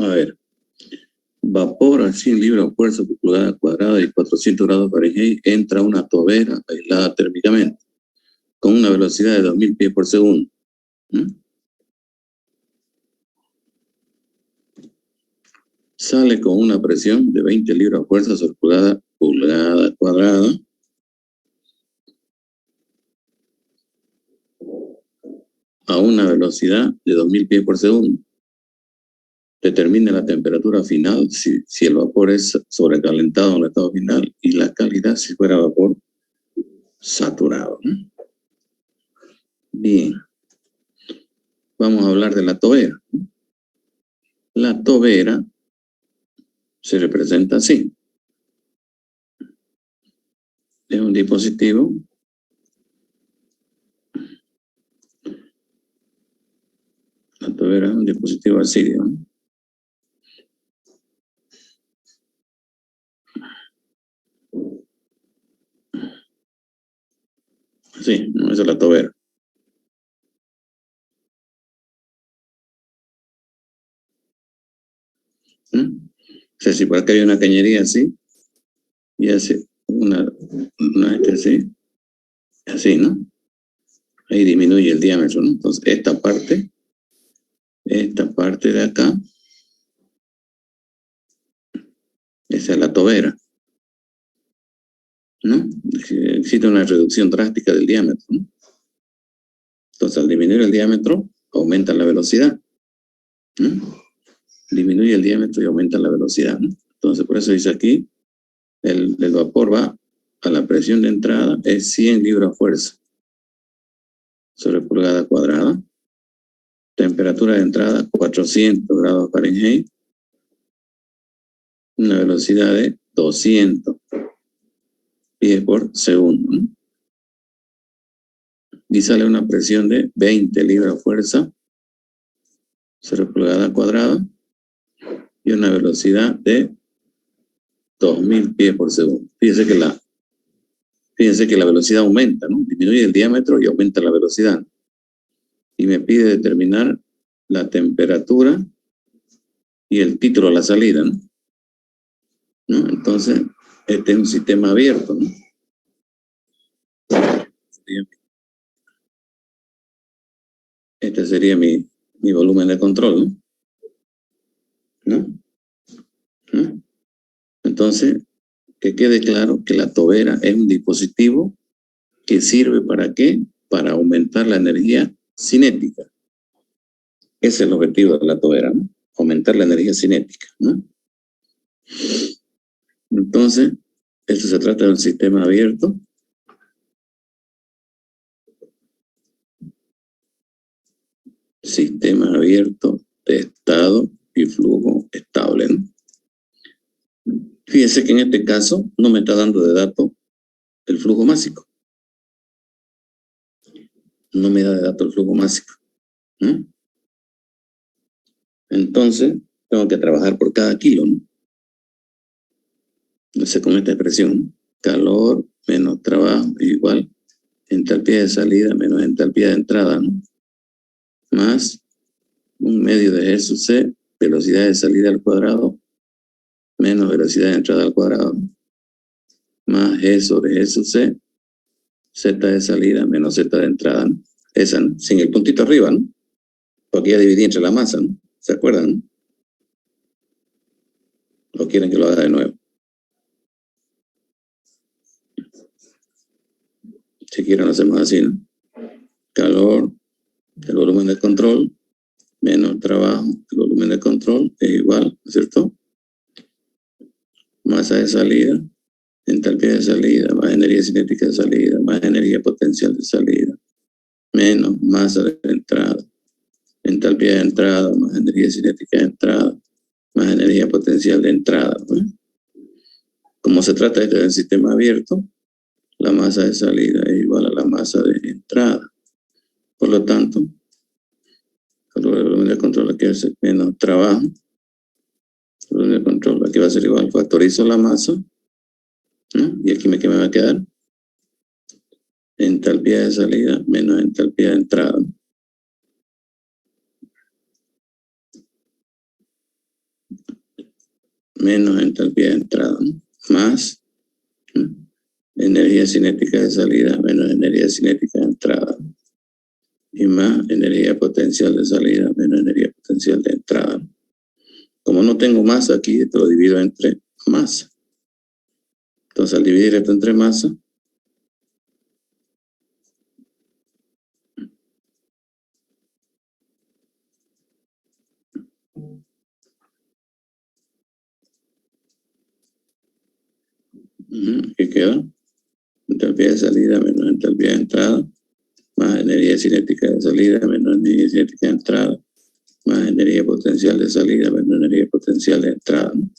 A ver. Vapor a 100 libras de fuerza por pulgada cuadrada y 400 grados Fahrenheit entra a una tobera aislada térmicamente con una velocidad de 2000 pies por segundo. Sale con una presión de 20 libras de fuerza sobre pulgada cuadrada a una velocidad de 2000 pies por segundo. Determine la temperatura final si el vapor es sobrecalentado en el estado final y la calidad si fuera vapor saturado. Bien. Vamos a hablar de la tobera. La tobera se representa así. Es un dispositivo la tobera es un dispositivo así, ¿no? Sí, no, esa es la tobera. O sea, si por acá hay una cañería así, y hace una así, ¿no? Ahí disminuye el diámetro, ¿no? Entonces, esta parte de acá, esa es la tobera, ¿no? Existe una reducción drástica del diámetro, ¿no? Entonces, al disminuir el diámetro, aumenta la velocidad, ¿no? Disminuye el diámetro y aumenta la velocidad, ¿no? Entonces, por eso dice aquí, el vapor va a la presión de entrada, es 100 libras fuerza sobre pulgada cuadrada. Temperatura de entrada, 400 grados Fahrenheit. Una velocidad de 200 pies por segundo, ¿no? Y sale una presión de 20 libras fuerza sobre pulgada cuadrada y una velocidad de 2000 pies por segundo. Fíjense que la velocidad aumenta, ¿no? Disminuye el diámetro y aumenta la velocidad. Y me pide determinar la temperatura y el título a la salida, ¿no? Entonces, este es un sistema abierto, ¿no? Este sería mi volumen de control, ¿no? Entonces, que quede claro que la tobera es un dispositivo que sirve ¿para qué? Para aumentar la energía cinética. Ese es el objetivo de la tobera, ¿no? Aumentar la energía cinética, ¿no? Entonces, esto se trata de un sistema abierto. Sistema abierto de estado y flujo estable, ¿no? Fíjense que en este caso no me está dando de dato el flujo másico. No me da de dato el flujo másico, ¿no? Entonces, tengo que trabajar por cada kilo, ¿no? Entonces, con esta expresión, calor menos trabajo igual entalpía de salida menos entalpía de entrada, ¿no? Más un medio de G sub C, velocidad de salida al cuadrado, menos velocidad de entrada al cuadrado, ¿no? Más G sobre G sub C, Z de salida menos Z de entrada, ¿no? Esa, ¿no? Sin el puntito arriba, ¿no? Porque ya dividí entre la masa, ¿no? ¿Se acuerdan, no? ¿O quieren que lo haga de nuevo? Si quieren lo hacemos así, ¿no? Calor, el volumen de control, menos trabajo, el volumen de control es igual, ¿no es cierto? Masa de salida, entalpía de salida, más energía cinética de salida, más energía potencial de salida, menos masa de entrada, entalpía de entrada, más energía cinética de entrada, más energía potencial de entrada, ¿no? Como se trata de un sistema abierto, la masa de salida es igual a la masa de entrada. Por lo tanto, el volumen de control aquí va a ser menos trabajo. El volumen de control aquí va a ser igual. Factorizo la masa, ¿no? Y aquí ¿qué me va a quedar? Entalpía de salida menos entalpía de entrada. menos entalpía de entrada, ¿no? Más energía cinética de salida menos energía cinética de entrada. Y más energía potencial de salida menos energía potencial de entrada. Como no tengo masa aquí, esto lo divido entre masa. Entonces, al dividir esto entre masa, ¿qué queda? Entalpía de salida menos entalpía de entrada, más energía cinética de salida menos energía cinética de entrada, más energía potencial de salida menos energía potencial de entrada, ¿no?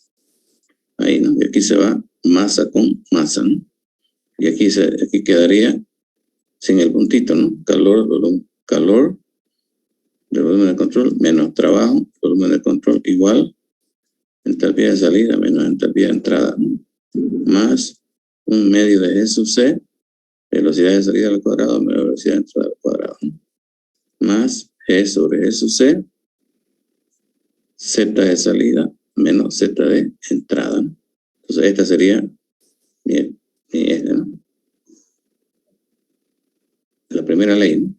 Ahí, ¿no? Y aquí se va masa con masa, ¿no? Y aquí quedaría sin el puntito, ¿no? Calor del volumen de control menos trabajo, volumen de control igual entalpía de salida menos entalpía de entrada, ¿no? Más un medio de G sub C, velocidad de salida al cuadrado menos velocidad de entrada al cuadrado, ¿no? Más G sobre G sub C, Z de salida menos Z de entrada, ¿no? Entonces esta sería mi ¿no? La primera ley, ¿no?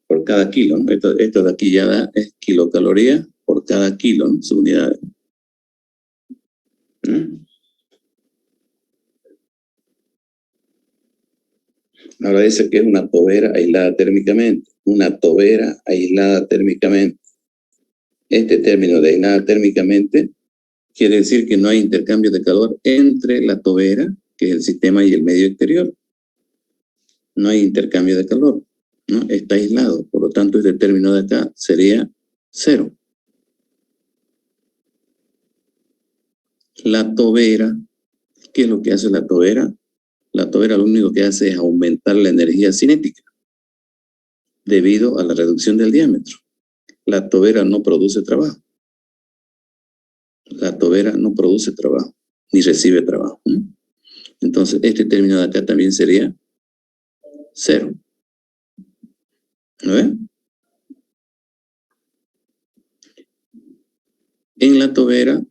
Por cada kilo, ¿no? Esto de aquí ya da es kilocalorías por cada kilo, ¿no? Su unidad. Ahora dice que es una tobera aislada térmicamente. Una tobera aislada térmicamente. Este término de aislada térmicamente quiere decir que no hay intercambio de calor entre la tobera, que es el sistema, y el medio exterior. No hay intercambio de calor, ¿no? Está aislado. Por lo tanto, este término de acá sería 0. La tobera, ¿qué es lo que hace la tobera? La tobera lo único que hace es aumentar la energía cinética debido a la reducción del diámetro. La tobera no produce trabajo. La tobera no produce trabajo, ni recibe trabajo, ¿no? Entonces, este término de acá también sería 0. ¿No ves? En la tobera,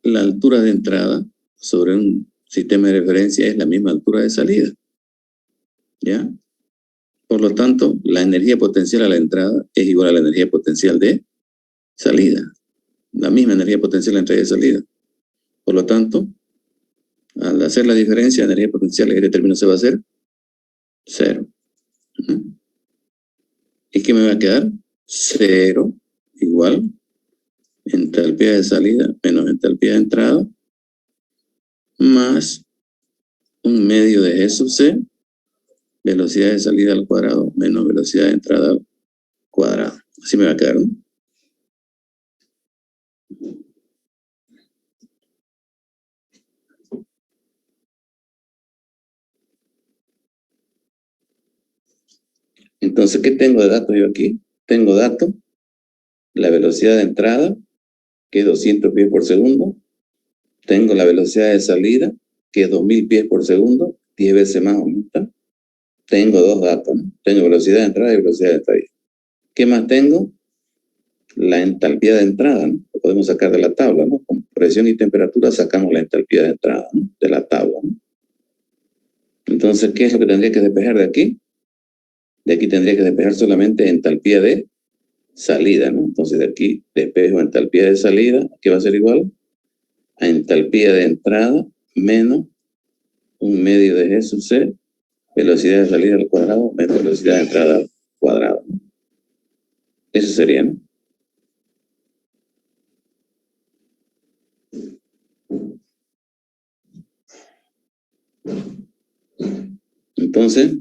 la altura de entrada sobre un sistema de referencia es la misma altura de salida. ¿Ya? Por lo tanto, la energía potencial a la entrada es igual a la energía potencial de salida. La misma energía potencial de entrada y de salida. Por lo tanto, al hacer la diferencia de energía potencial, este término se va a hacer 0. ¿Y qué me va a quedar? 0 igual entalpía de salida menos entalpía de entrada más un medio de G sub C, velocidad de salida al cuadrado menos velocidad de entrada al cuadrado. Así me va a quedar, ¿no? Entonces, ¿qué tengo de datos yo aquí? Tengo datos, la velocidad de entrada, que es 200 pies por segundo. Tengo la velocidad de salida, que es 2000 pies por segundo, 10 veces más aumenta. Tengo dos datos, ¿no? Tengo velocidad de entrada y velocidad de salida. ¿Qué más tengo? La entalpía de entrada, ¿no? Lo podemos sacar de la tabla, ¿no? Con presión y temperatura sacamos la entalpía de entrada, ¿no? De la tabla, ¿no? Entonces, ¿qué es lo que tendría que despejar de aquí? De aquí tendría que despejar solamente entalpía de salida, ¿no? Entonces, de aquí despejo entalpía de salida, que va a ser igual a entalpía de entrada menos un medio de G sub C, velocidad de salida al cuadrado menos velocidad de entrada al cuadrado. Eso sería, ¿no? Entonces,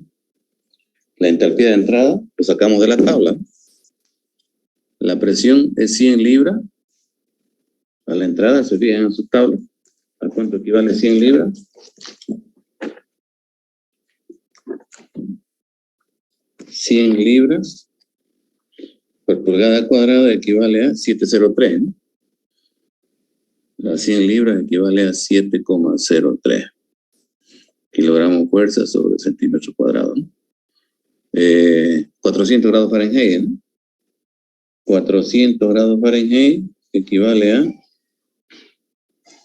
la entalpía de entrada lo sacamos de la tabla. La presión es 100 libras a la entrada, se fijan en su tabla. ¿A cuánto equivale 100 libras? 100 libras por pulgada cuadrada equivale a 703, ¿no? Las 100 libras equivale a 7,03 kilogramos fuerza sobre centímetro cuadrado, ¿no? 400 grados Fahrenheit, ¿no? 400 grados Fahrenheit equivale a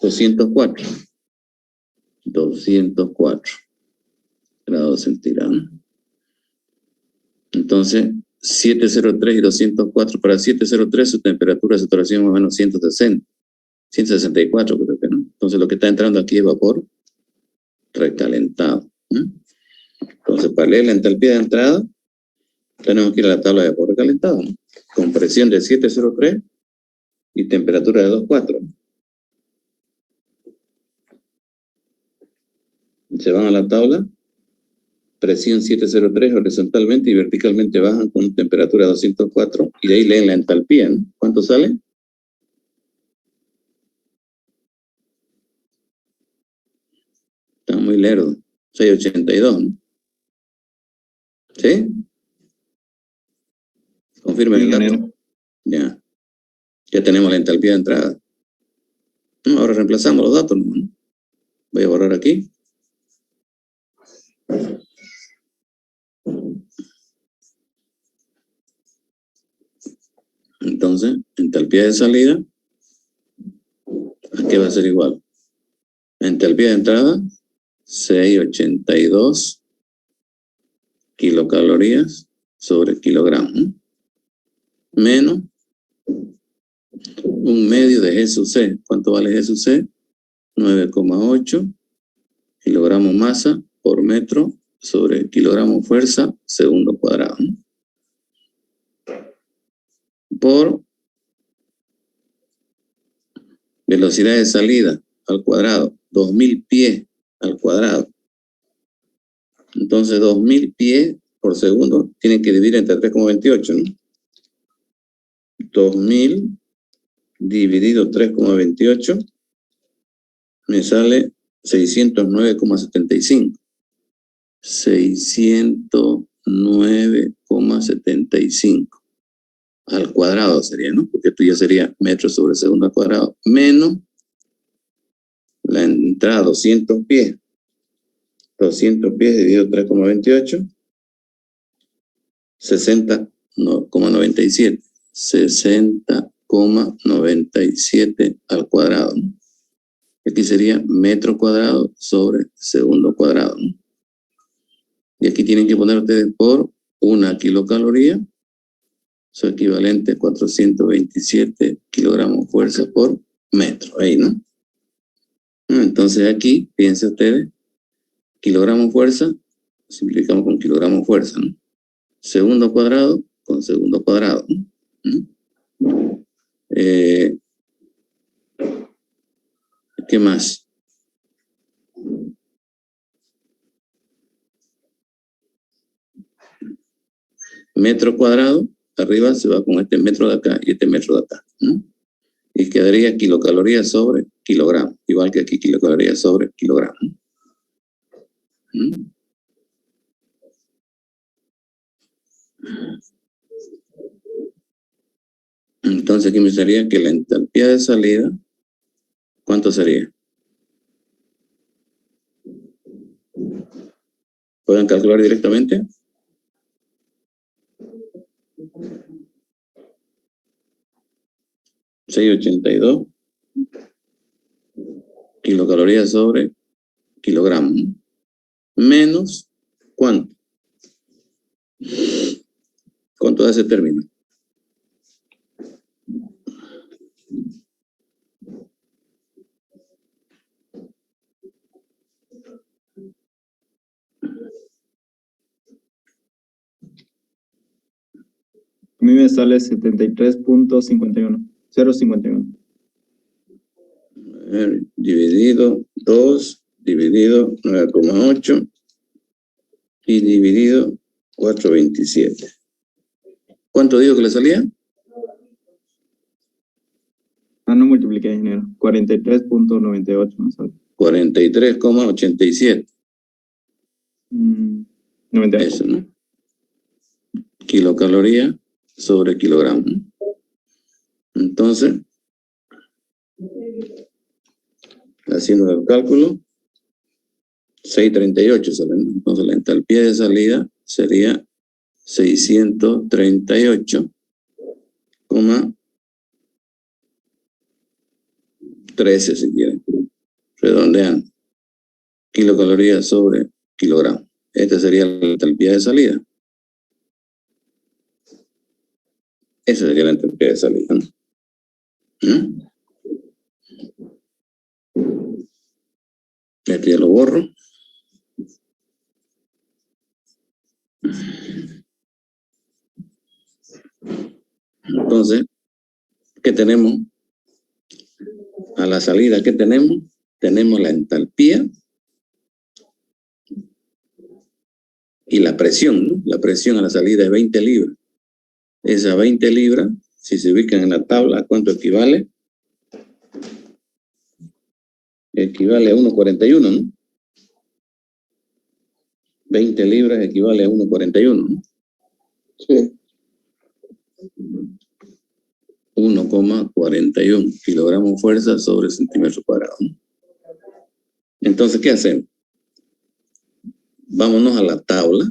204. 204 grados centígrados. Entonces, 703 y 204. Para 703 su temperatura de saturación más o menos 160. 164 creo que, ¿no? Entonces lo que está entrando aquí es vapor recalentado. Entonces, para leer la entalpía de entrada, tenemos que ir a la tabla de vapor recalentado, ¿no? Con presión de 703 y temperatura de 24. Se van a la tabla, presión 703 horizontalmente y verticalmente bajan con temperatura de 204 y de ahí leen la entalpía, ¿no? ¿Cuánto sale? Está muy lerdo. 682, ¿no? ¿Sí? Confirmen el dato. Ya. Ya tenemos la entalpía de entrada. No, ahora reemplazamos los datos, ¿no? Voy a borrar aquí. Entonces, entalpía de salida, ¿a qué va a ser igual? Entalpía de entrada, 682 kilocalorías sobre kilogramo, ¿no? Menos un medio de G sub C. ¿Cuánto vale G sub C? 9,8 kilogramos masa por metro sobre kilogramo fuerza segundo cuadrado, ¿no? Por velocidad de salida al cuadrado, 2000 pies al cuadrado. Entonces, 2000 pies por segundo tienen que dividir entre 3,28, ¿no? 2000 dividido 3,28 me sale 609,75. 609,75 al cuadrado sería, ¿no? Porque esto ya sería metros sobre segundo al cuadrado, menos la entrada 200 pies. 200 pies dividido 3,28, 60,97. 60,97 al cuadrado, ¿no? Aquí sería metro cuadrado sobre segundo cuadrado, ¿no? Y aquí tienen que poner ustedes por una kilocaloría, su equivalente a 427 kilogramos fuerza por metro, ahí, ¿no? Entonces aquí, fíjense ustedes, kilogramo fuerza, simplificamos con kilogramo fuerza, ¿no? Segundo cuadrado con segundo cuadrado, ¿no? ¿Qué más? Metro cuadrado, arriba se va con este metro de acá y este metro de acá, ¿no? Y quedaría kilocalorías sobre kilogramo, igual que aquí kilocalorías sobre kilogramo. Entonces aquí me sería que la entalpía de salida, ¿cuánto sería? ¿Pueden calcular directamente? $682 kilocalorías sobre kilogramo. Menos, ¿cuánto? ¿Cuánto da ese término? A mí me sale 73.51. 0.51. Dividido 2, dividido 9,8 y dividido 4,27. ¿Cuánto digo que le salía? No multipliqué, ingeniero. 43.98 me sale. 43,87. 98. Eso, ¿no? Kilocaloría sobre kilogramo. Entonces, haciendo el cálculo, 638 sale, ¿no? Entonces la entalpía de salida sería 638,13 si quieren. redondeando, kilocalorías sobre kilogramo. Esta sería la entalpía de salida. Esa sería la entalpía de salida, ¿no? Este ya lo borro. Entonces, ¿qué tenemos? A la salida, ¿qué tenemos? Tenemos la entalpía y la presión, ¿no? La presión a la salida es 20 libras. Esa 20 libras, si se ubican en la tabla, ¿cuánto equivale? Equivale a 1,41, ¿no? 20 libras equivale a 1,41, ¿no? Sí. 1,41 kilogramos fuerza sobre centímetro cuadrado, ¿no? Entonces, ¿qué hacemos? Vámonos a la tabla.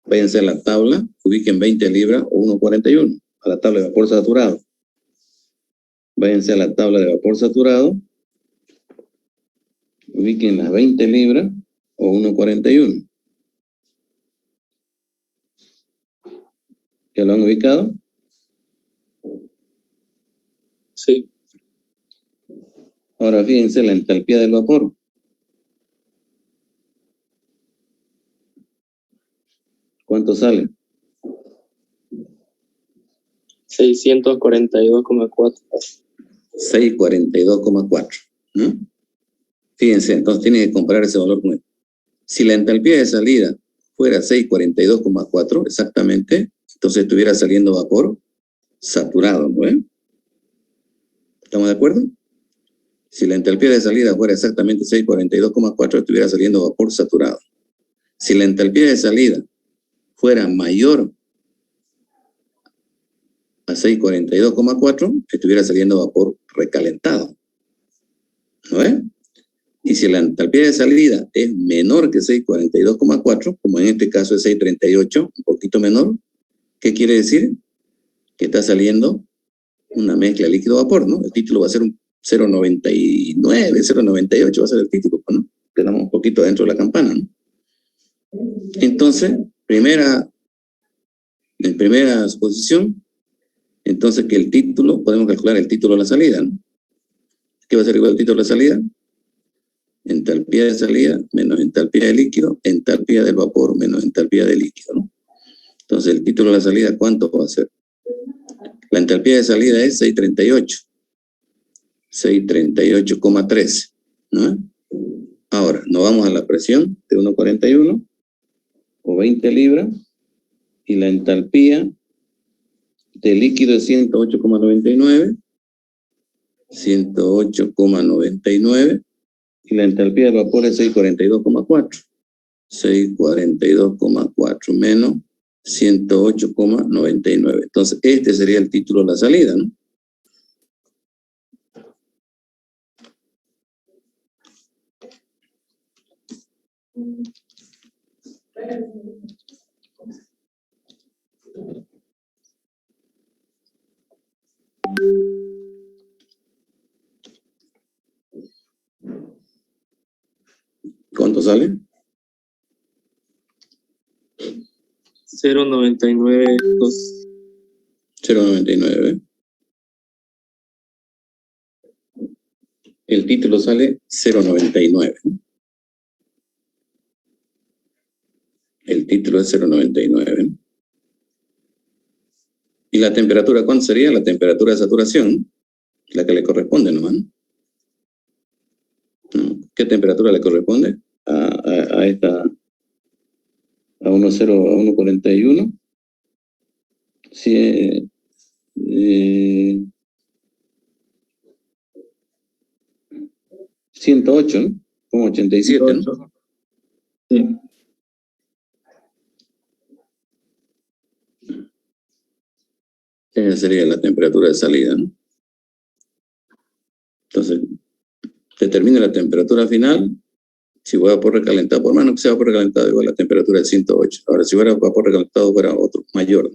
Váyanse a la tabla, ubiquen 20 libras o 1,41 a la tabla de vapor saturado. Váyanse a la tabla de vapor saturado, ubiquen las 20 libras o 1,41. ¿Ya lo han ubicado? Sí. Ahora fíjense la entalpía del vapor. ¿Cuánto sale? 642,4. 642,4, ¿no? Fíjense, entonces tienen que comparar ese valor con él. Si la entalpía de salida fuera 642,4 exactamente, entonces estuviera saliendo vapor saturado, ¿no? ¿Estamos de acuerdo? Si la entalpía de salida fuera exactamente 642,4, estuviera saliendo vapor saturado. Si la entalpía de salida fuera mayor a 642,4, estuviera saliendo vapor recalentado, ¿no es? Y si la entalpía de salida es menor que 642,4, como en este caso es 638, un poquito menor, ¿qué quiere decir? Que está saliendo una mezcla líquido-vapor, ¿no? El título va a ser un 0,99, 0,98 va a ser el título, ¿no? Quedamos un poquito dentro de la campana, ¿no? Entonces, en primera exposición, entonces que el título, podemos calcular el título de la salida, ¿no? ¿Qué va a ser igual al título de la salida? Entalpía de salida menos entalpía de líquido, entalpía del vapor menos entalpía de líquido, ¿no? Entonces, el título de la salida, ¿cuánto va a ser? La entalpía de salida es 638. 638,13, ¿no? Ahora, nos vamos a la presión de 1,41 o 20 libras y la entalpía de líquido es 108,99, 108,99 y la entalpía del vapor es 642,4. 642,4 menos 108,99. Entonces, este sería el título de la salida, ¿no? ¿Cuánto sale? 0,99. 0,99. El título sale 0,99. El título es 0,99. ¿Y la temperatura cuánto sería? La temperatura de saturación, la que le corresponde nomás, ¿no? ¿Qué temperatura le corresponde? A esta, a 1,41. Sí, 108, ¿no? Como 87, 108. ¿No? Sí. Esa sería la temperatura de salida, ¿no? Entonces, determina la temperatura final. Si fuera vapor recalentado, por más no que sea vapor recalentado, igual la temperatura es 108. Ahora, si fuera vapor recalentado, fuera otro, mayor.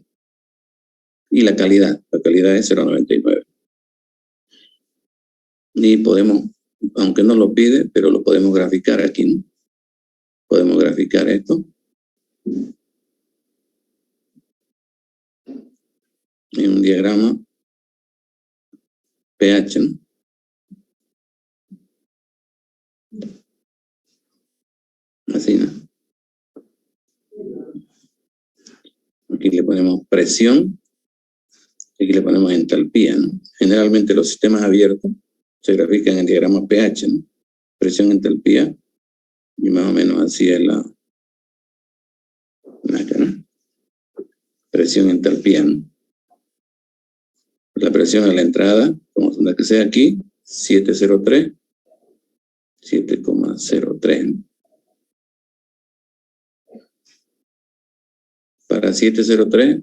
Y la calidad es 0,99. Y podemos aunque no lo pide, pero lo podemos graficar aquí, ¿no? Podemos graficar esto. En un diagrama pH, ¿no? Así, ¿no? Aquí le ponemos presión, aquí le ponemos entalpía, ¿no? Generalmente los sistemas abiertos se grafican en diagrama pH, ¿no? Presión, entalpía, y más o menos así es la acá, ¿no? Presión, entalpía, ¿no? La presión a la entrada, como donde que sea aquí, 703, 7,03, ¿no? Para 703,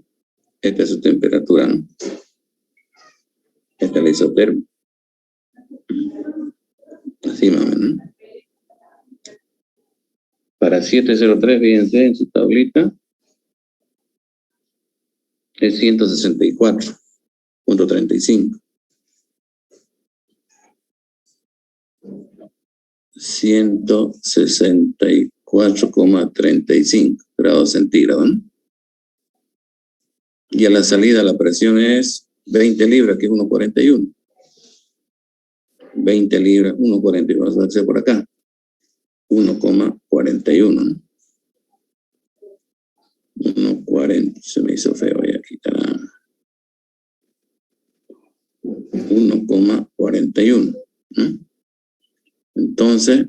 esta es su temperatura, ¿no? Esta es la isotermia. Así más o menos, ¿no? Para 703, fíjense en su tablita, es 164.35. 164,35 grados centígrados, ¿no? Y a la salida la presión es 20 libras, que es 1,41. 20 libras, 1,41. Vamos a hacer por acá. 1,41, ¿no? 1,40. Se me hizo feo, voy a quitar. 1,41, ¿no? Entonces,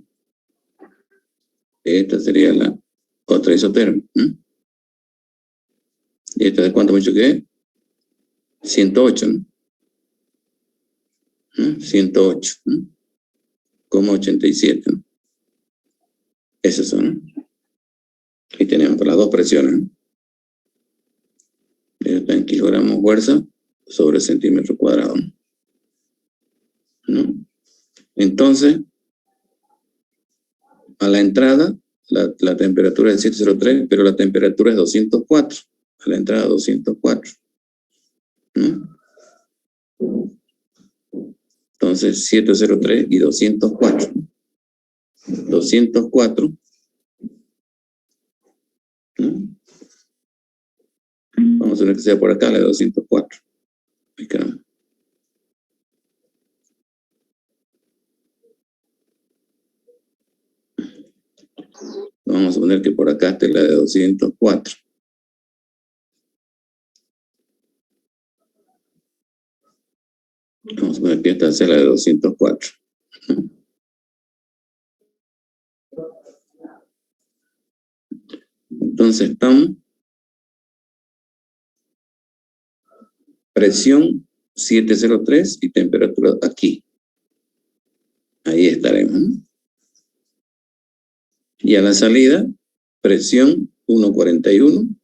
esta sería la otra isotermia, ¿no? ¿Y esta de cuánto mucho que es? 108, ¿no? 108, ¿no? 87, ¿no? Esas son, ¿no? Ahí tenemos las dos presiones, ¿no? Está en kilogramos fuerza sobre centímetro cuadrado, ¿no? Entonces, a la entrada, la temperatura es 703, pero la temperatura es 204. A la entrada 204, ¿no? Entonces, 703 y 204. 204, ¿no? Vamos a ver que sea por acá la de 204. Ay, caramba. Vamos a poner que por acá esté la de 204. Vamos a poner que esta sea la de 204. Entonces estamos. Presión 703 y temperatura aquí. Ahí estaremos, ¿no? Y a la salida, presión 1,41.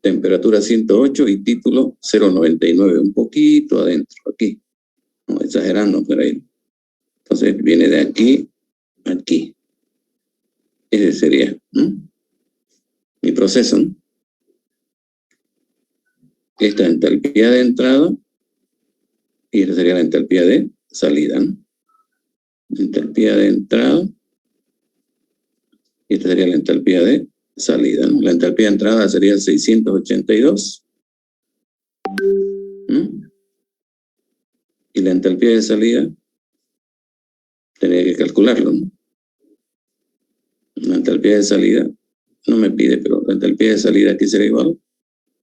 Temperatura 108 y título 0,99, un poquito adentro, aquí. No, exagerando, pero ahí. Entonces viene de aquí a aquí. Ese sería, ¿no? Mi proceso, ¿no? Esta entalpía de entrada y esta sería la entalpía de salida, ¿no? Entalpía de entrada y esta sería la entalpía de salida, ¿no? La entalpía de entrada sería 682, ¿no? Y la entalpía de salida tenía que calcularlo, ¿no? La entalpía de salida no me pide, pero la entalpía de salida aquí será igual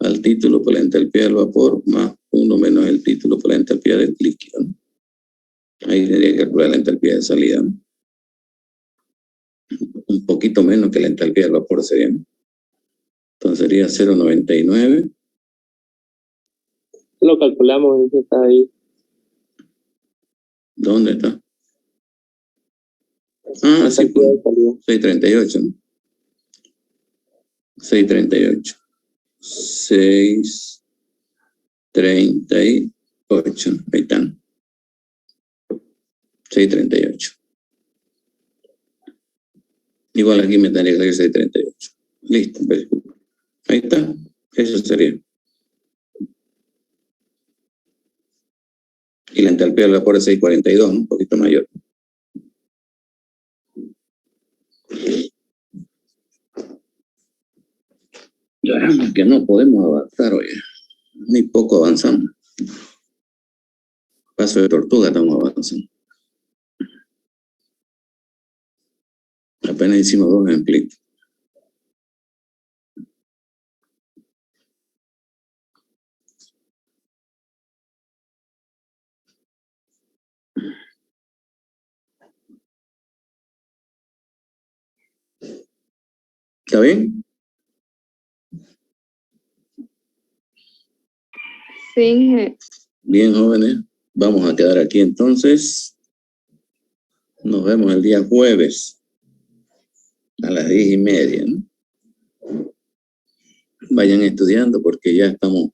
al título por la entalpía del vapor más 1 menos el título por la entalpía del líquido, ¿no? Ahí tendría que calcular la entalpía de salida, ¿no? Un poquito menos que la entalpía del vapor sería, ¿no? Entonces sería 0,99. Lo calculamos y está ahí. ¿Dónde está? Ah, sí, pues, 638, ¿no? 638. 638. Ahí están. 638. Igual aquí me tendría que salir 638. Listo. Ahí está. Eso sería. Y la entalpía del vapor es 642, ¿no? Un poquito mayor. Ya, que no podemos avanzar, oye. Ni poco avanzamos. Paso de tortuga estamos avanzando. Apenas hicimos 2 ejemplitos. ¿Está bien? Sí, Bien, jóvenes. Vamos a quedar aquí entonces. Nos vemos el día jueves a las 10:30, ¿no? Vayan estudiando porque ya estamos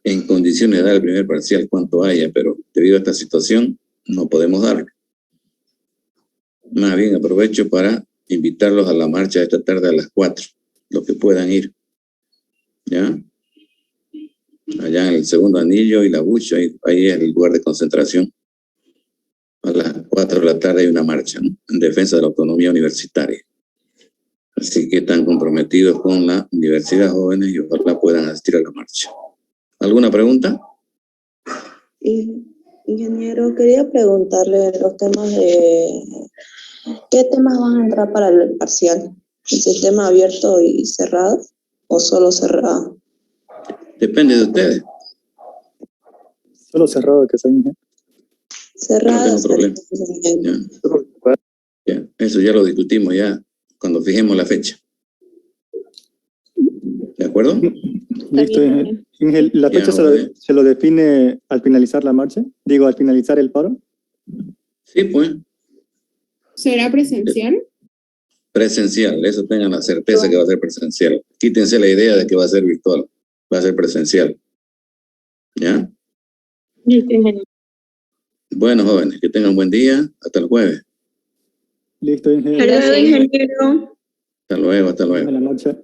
en condiciones de dar el primer parcial cuanto haya, pero debido a esta situación no podemos darlo. Más bien aprovecho para invitarlos a la marcha de esta tarde a las 4, los que puedan ir. ¿Ya? Allá en el segundo anillo y la bucha, ahí es el lugar de concentración. A las 4 de la tarde hay una marcha, ¿no? En defensa de la autonomía universitaria. Así que están comprometidos con la universidad, jóvenes, y ojalá puedan asistir a la marcha. ¿Alguna pregunta? Ingeniero, quería preguntarle los temas de... ¿Qué temas van a entrar para el parcial? ¿El sistema abierto y cerrado o solo cerrado? Depende de ustedes. Solo cerrado que sea, ingeniero. Cerrado. No tengo problema. Ya, eso ya lo discutimos ya cuando fijemos la fecha. ¿De acuerdo? Listo, bien. Ingeniero. ¿La Ya, fecha bueno. se lo define al finalizar la marcha? Digo, al finalizar el paro. Sí, pues, ¿Será presencial? presencial. Eso tengan la certeza que va a ser presencial. Quítense la idea de que va a ser virtual. Va a ser presencial. ¿Ya? listo, ingeniero. Bueno, jóvenes, que tengan buen día. Hasta el jueves. Listo, ingeniero. Hasta luego, ingeniero. Hasta luego, hasta luego. En la marcha.